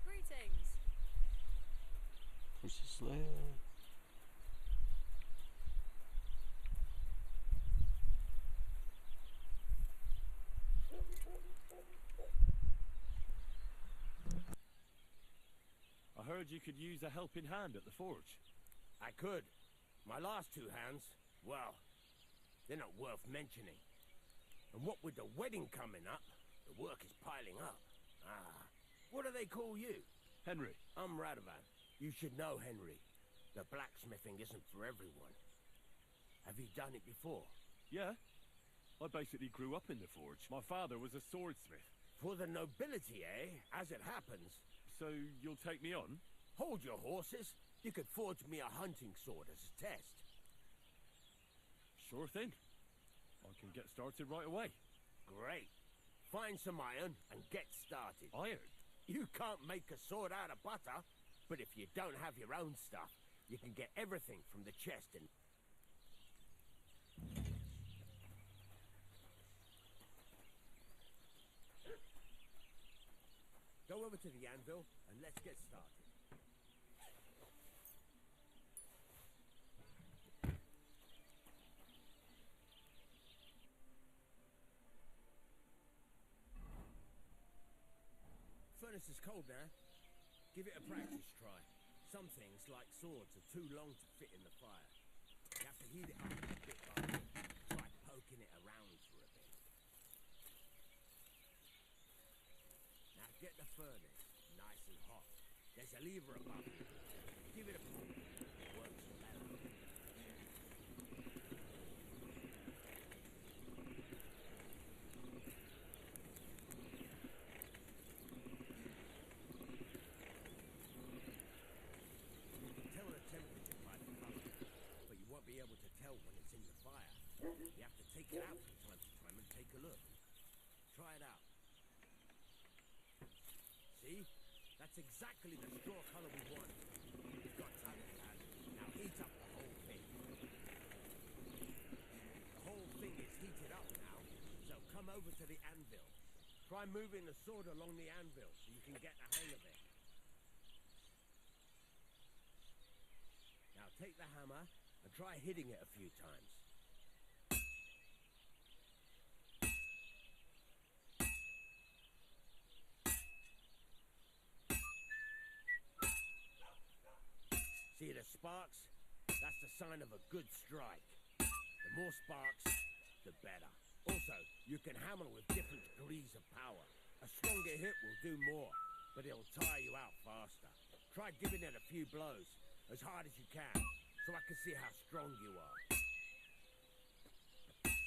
Greetings. Where's the sled? I heard you could use a helping hand at the forge. I could. My last two hands, well, they're not worth mentioning. And what with the wedding coming up, the work is piling up. Ah, what do they call you? Henry. I'm Radovan. You should know, Henry. The blacksmithing isn't for everyone. Have you done it before? Yeah. I basically grew up in the forge. My father was a swordsmith. For the nobility, eh? As it happens. So you'll take me on? Hold your horses. You could forge me a hunting sword as a test. Sure thing. I can get started right away. Great. Find some iron and get started. Iron? You can't make a sword out of butter, but if you don't have your own stuff, you can get everything from the chest and... Go over to the anvil and let's get started. Furnace is cold now. Give it a practice try. Some things, like swords, are too long to fit in the fire. You have to heat it up bit by bit. Try poking it around for a bit. Now get the furnace nice nice and hot. There's a lever above you. Give it a pull. It works better. You can tell the temperature by the colour, but you won't be able to tell when it's in the fire. You have to take it out from time to time and take a look. Try it out. See? That's exactly the straw colour we want. You've got time, lad. Now heat up the whole thing. The whole thing is heated up now, so come over to the anvil. Try moving the sword along the anvil so you can get the hang of it. Now take the hammer and try hitting it a few times. See the sparks? That's the sign of a good strike. The more sparks, the better. Also, you can hammer with different degrees of power. A stronger hit will do more, but it'll tire you out faster. Try giving it a few blows, as hard as you can, so I can see how strong you are.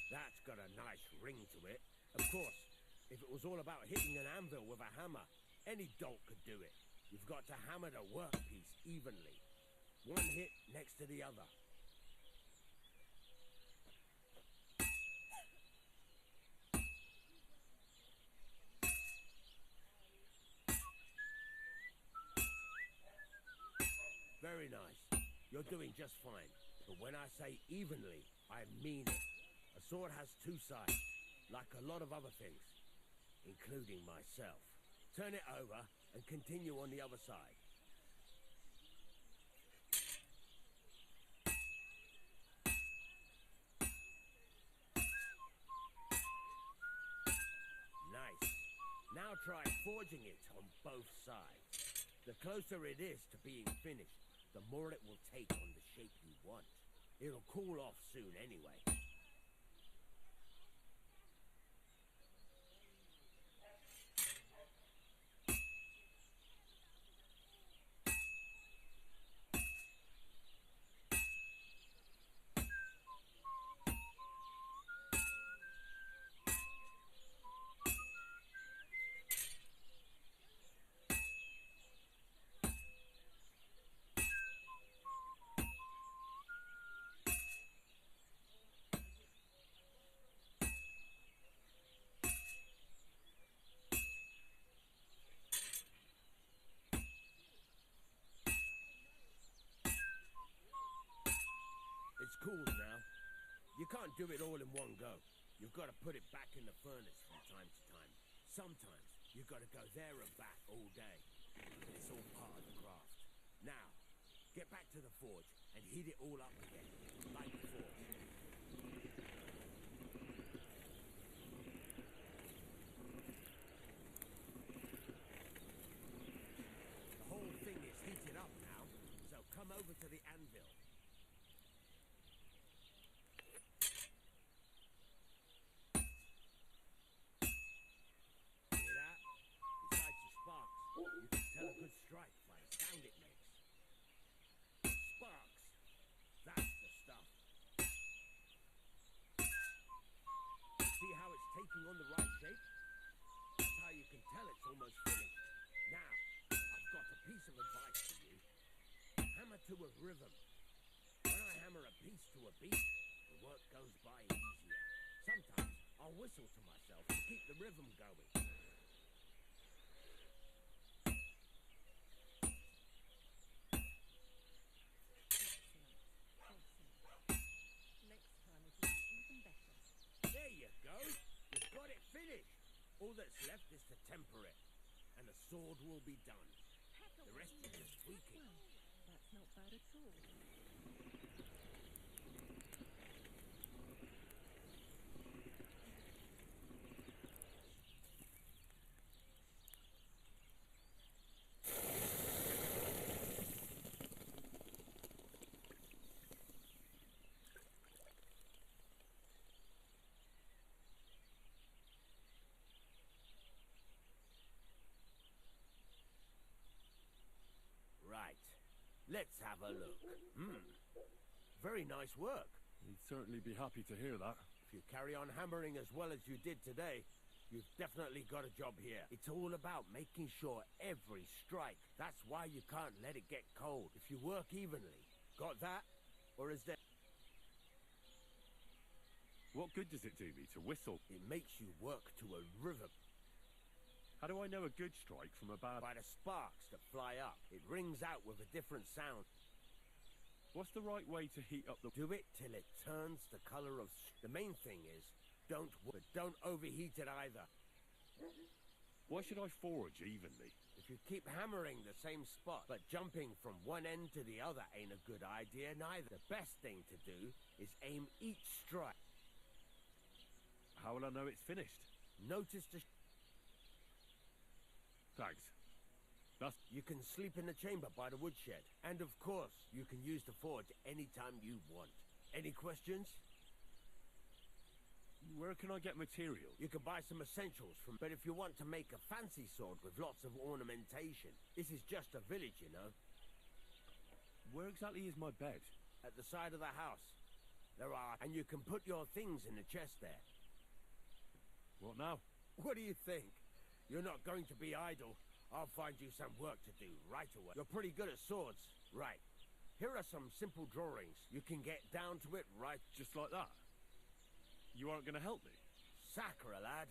That's got a nice ring to it. Of course, if it was all about hitting an anvil with a hammer, any dolt could do it. You've got to hammer the workpiece evenly. One hit next to the other. Very nice. You're doing just fine. But when I say evenly, I mean it. A sword has two sides, like a lot of other things, including myself. Turn it over and continue on the other side. Nice. Now try forging it on both sides. The closer it is to being finished, the more it will take on the shape you want. It'll cool off soon anyway. It's cool now. You can't do it all in one go. You've got to put it back in the furnace from time to time. Sometimes you've got to go there and back all day. It's all part of the craft. Now, get back to the forge and heat it all up again, like before. The whole thing is heated up now, so come over to the anvil. A good strike by the sound it makes. Sparks. That's the stuff. See how it's taking on the right shape? That's how you can tell it's almost finished. Now, I've got a piece of advice for you. Hammer to a rhythm. When I hammer a piece to a beat, the work goes by easier. Sometimes I'll whistle to myself to keep the rhythm going. All that's left is to temper it, and the sword will be done. The rest is just tweaking. That's not bad at all. Let's have a look. Very nice work. He'd certainly be happy to hear that. If you carry on hammering as well as you did today, you've definitely got a job here. It's all about making sure every strike. That's why you can't let it get cold. If you work evenly. Got that? Or is there... What good does it do me to whistle? It makes you work to a rhythm. How do I know a good strike from a bad... By the sparks that fly up. It rings out with a different sound. What's the right way to heat up the... Do it till it turns the color of... The main thing is, don't overheat it either. Why should I forge evenly? If you keep hammering the same spot, but jumping from one end to the other ain't a good idea neither. The best thing to do is aim each strike. How will I know it's finished? Notice the... Thanks. You can sleep in the chamber by the woodshed. And of course, you can use the forge anytime you want. Any questions? Where can I get material? You can buy some essentials from... But if you want to make a fancy sword with lots of ornamentation, this is just a village, you know. Where exactly is my bed? At the side of the house. There are... And you can put your things in the chest there. What now? What do you think? You're not going to be idle. I'll find you some work to do right away. You're pretty good at swords. Right. Here are some simple drawings. You can get down to it right... Just like that? You aren't going to help me? Sacre, lad.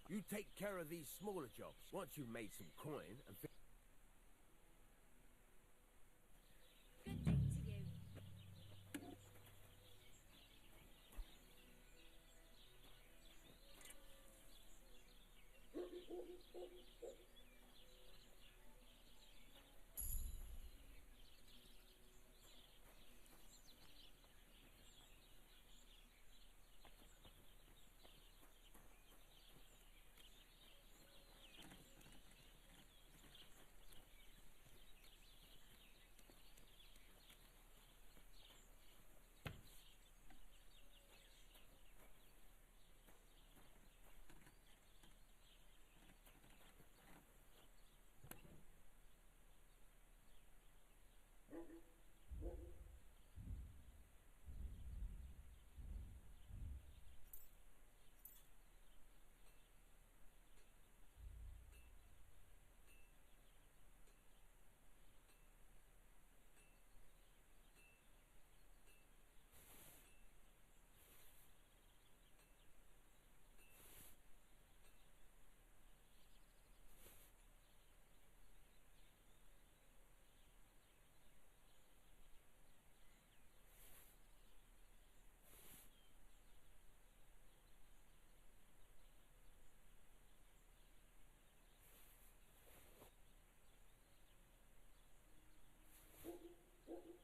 You take care of these smaller jobs. Once you've made some coin and... Good day to you.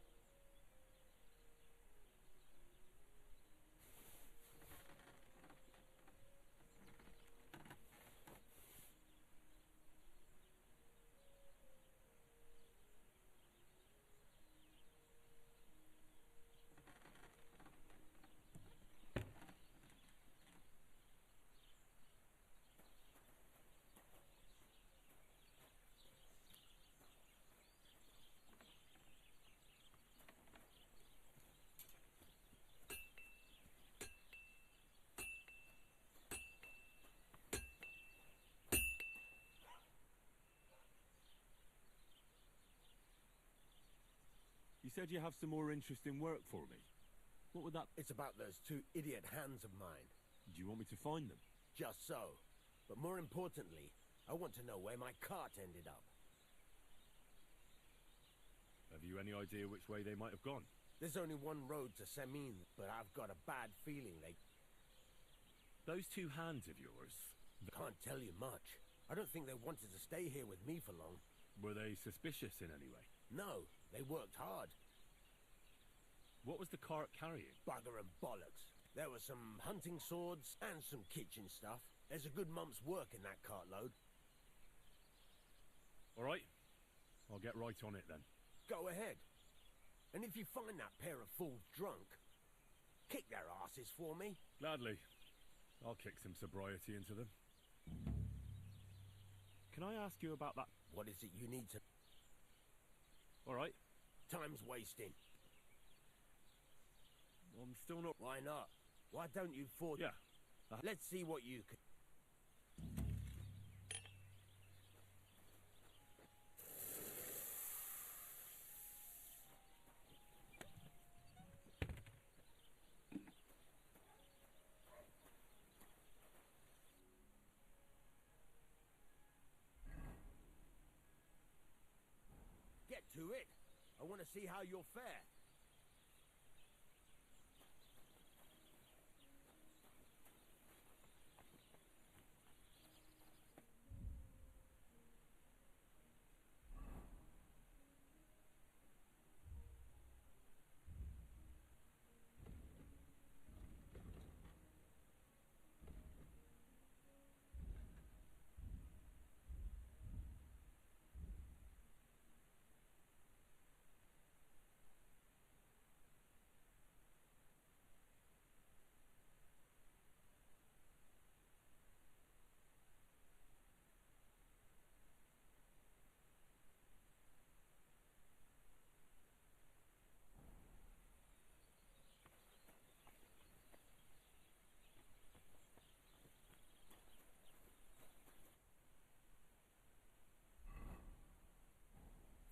You said you have some more interesting work for me. What would that... It's about those two idiot hands of mine. Do you want me to find them? Just so. But more importantly, I want to know where my cart ended up. Have you any idea which way they might have gone? There's only one road to Semin, but I've got a bad feeling they... Those two hands of yours... Can't tell you much. I don't think they wanted to stay here with me for long. Were they suspicious in any way? No, they worked hard. What was the cart carrying? Bugger and bollocks. There were some hunting swords and some kitchen stuff. There's a good month's work in that cartload. All right. I'll get right on it then. Go ahead. And if you find that pair of fools drunk, kick their asses for me. Gladly. I'll kick some sobriety into them. Can I ask you about that? What is it you need to... All right. time's wasting. I'm still not... Why not? Why don't you forge... Yeah. Let's see what you can... Get to it. I want to see how you'll fare.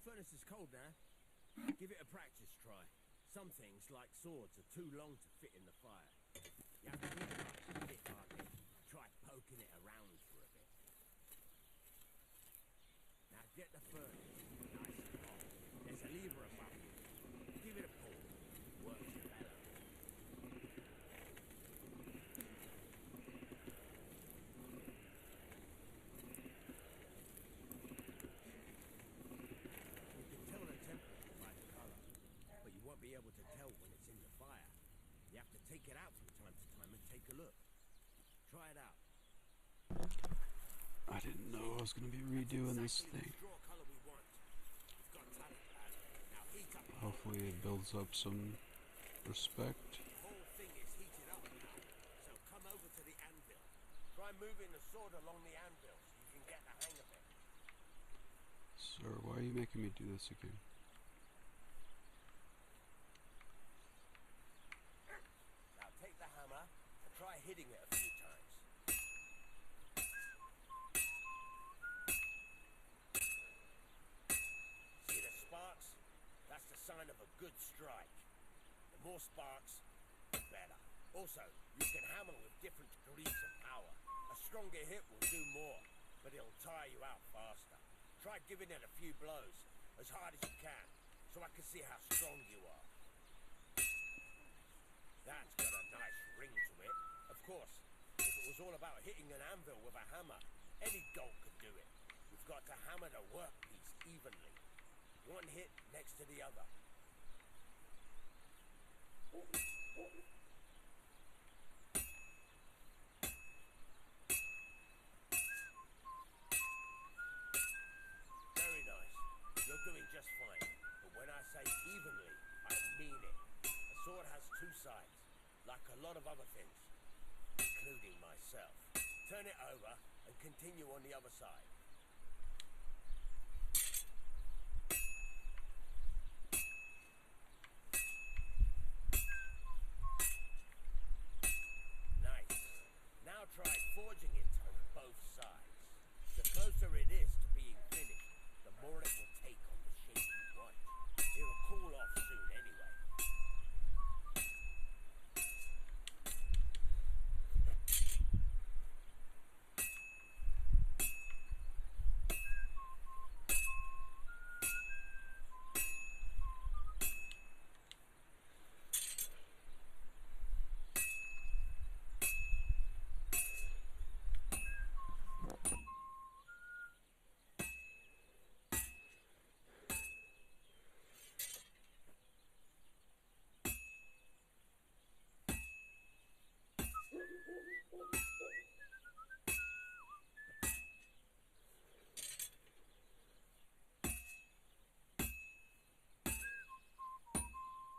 Furnace is cold now. Give it a practice try. Some things, like swords, are too long to fit in the fire. You have to heat it up a bit hardly. Try poking it around for a bit. Now get the furnace nice and hot. There's a lever above you. Give it a pull. Work the bellows. Be able to tell when it's in the fire. You have to take it out from time to time and take a look. Try it out. I didn't know I was going to be redoing this thing. Hopefully it builds up some respect. The whole thing is heated up now, so come over to the anvil. Try moving the sword along the anvil so you can get the hang of it. Sir, why are you making me do this again? Take the hammer and try hitting it a few times. See the sparks? That's the sign of a good strike. The more sparks, the better. Also, you can hammer with different degrees of power. A stronger hit will do more, but it'll tire you out faster. Try giving it a few blows, as hard as you can, so I can see how strong you are. That's got a nice ring to it. Of course, if it was all about hitting an anvil with a hammer, any dolt could do it. You've got to hammer the workpiece evenly. One hit next to the other. Very nice. You're doing just fine. But when I say evenly, I mean it. A sword has two sides, like a lot of other things, including myself. Turn it over and continue on the other side. Nice. Now try forging it on both sides. The closer it is to being finished, the more it will take on the shape you want. It'll cool off soon anyway.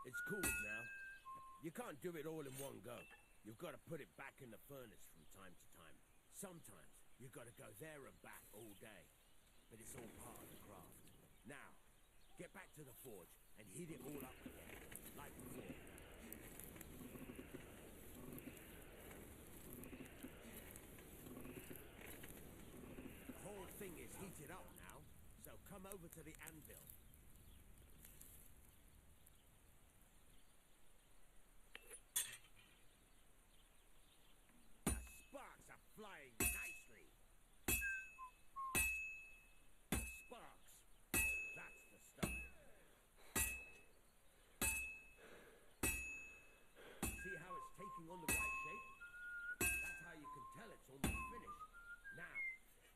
It's cooled now. You can't do it all in one go. You've got to put it back in the furnace from time to time. Sometimes you've got to go there and back all day. But it's all part of the craft. Now, get back to the forge and heat it all up again, like before. The whole thing is heated up now, so come over to the anvil. The sparks are flying nicely. The sparks. That's the stuff. See how it's taking on the right shape? That's how you can tell it's almost finished. Now,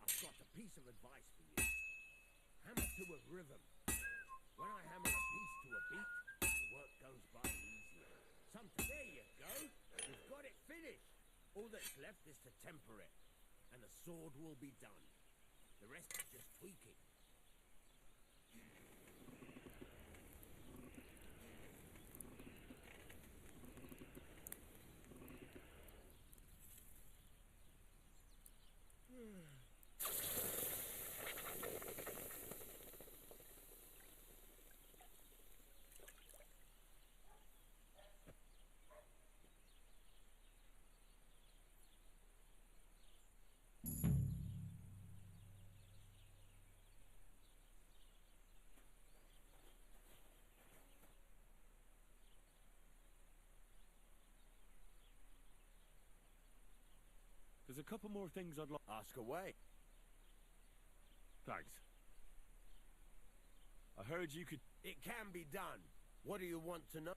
I've got a piece of advice for you. Hammer to a rhythm. When I hammer a piece to a beat, the work goes by easier. There you go. We've got it finished. All that's left is to temper it, and the sword will be done. The rest is just tweaking. There's a couple more things I'd like. Ask away. Thanks. I heard you could. It can be done. What do you want to know?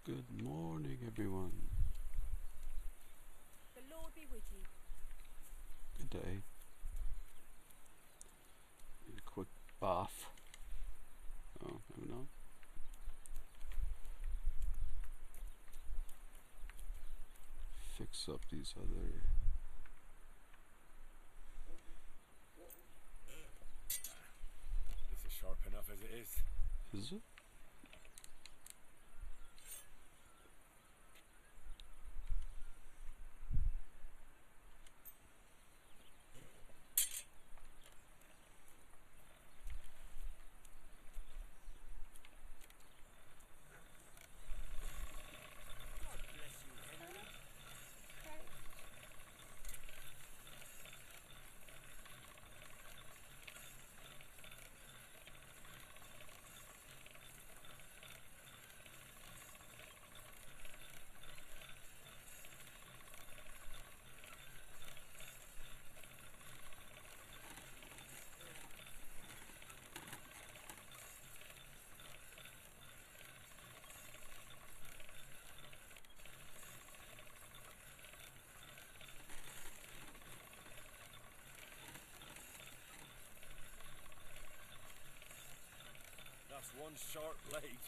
Good morning, everyone. The Lord be with you. Good day. A quick bath. Oh, maybe not. Fix up these other. This is sharp enough as it is. Is it? That's one sharp blade.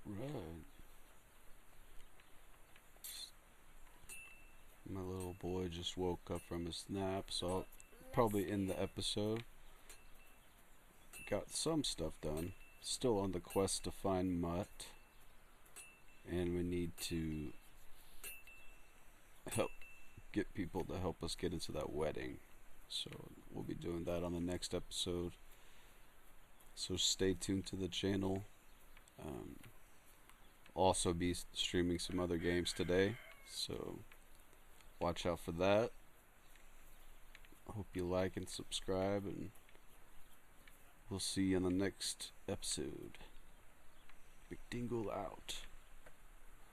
Right. My little boy just woke up from his nap, so I'll probably end the episode. Got some stuff done. Still on the quest to find Mutt. And we need to get people to help us get into that wedding. So we'll be doing that on the next episode. So stay tuned to the channel. Also be streaming some other games today. So watch out for that. I hope you like and subscribe, and we'll see you in the next episode. McDingle out.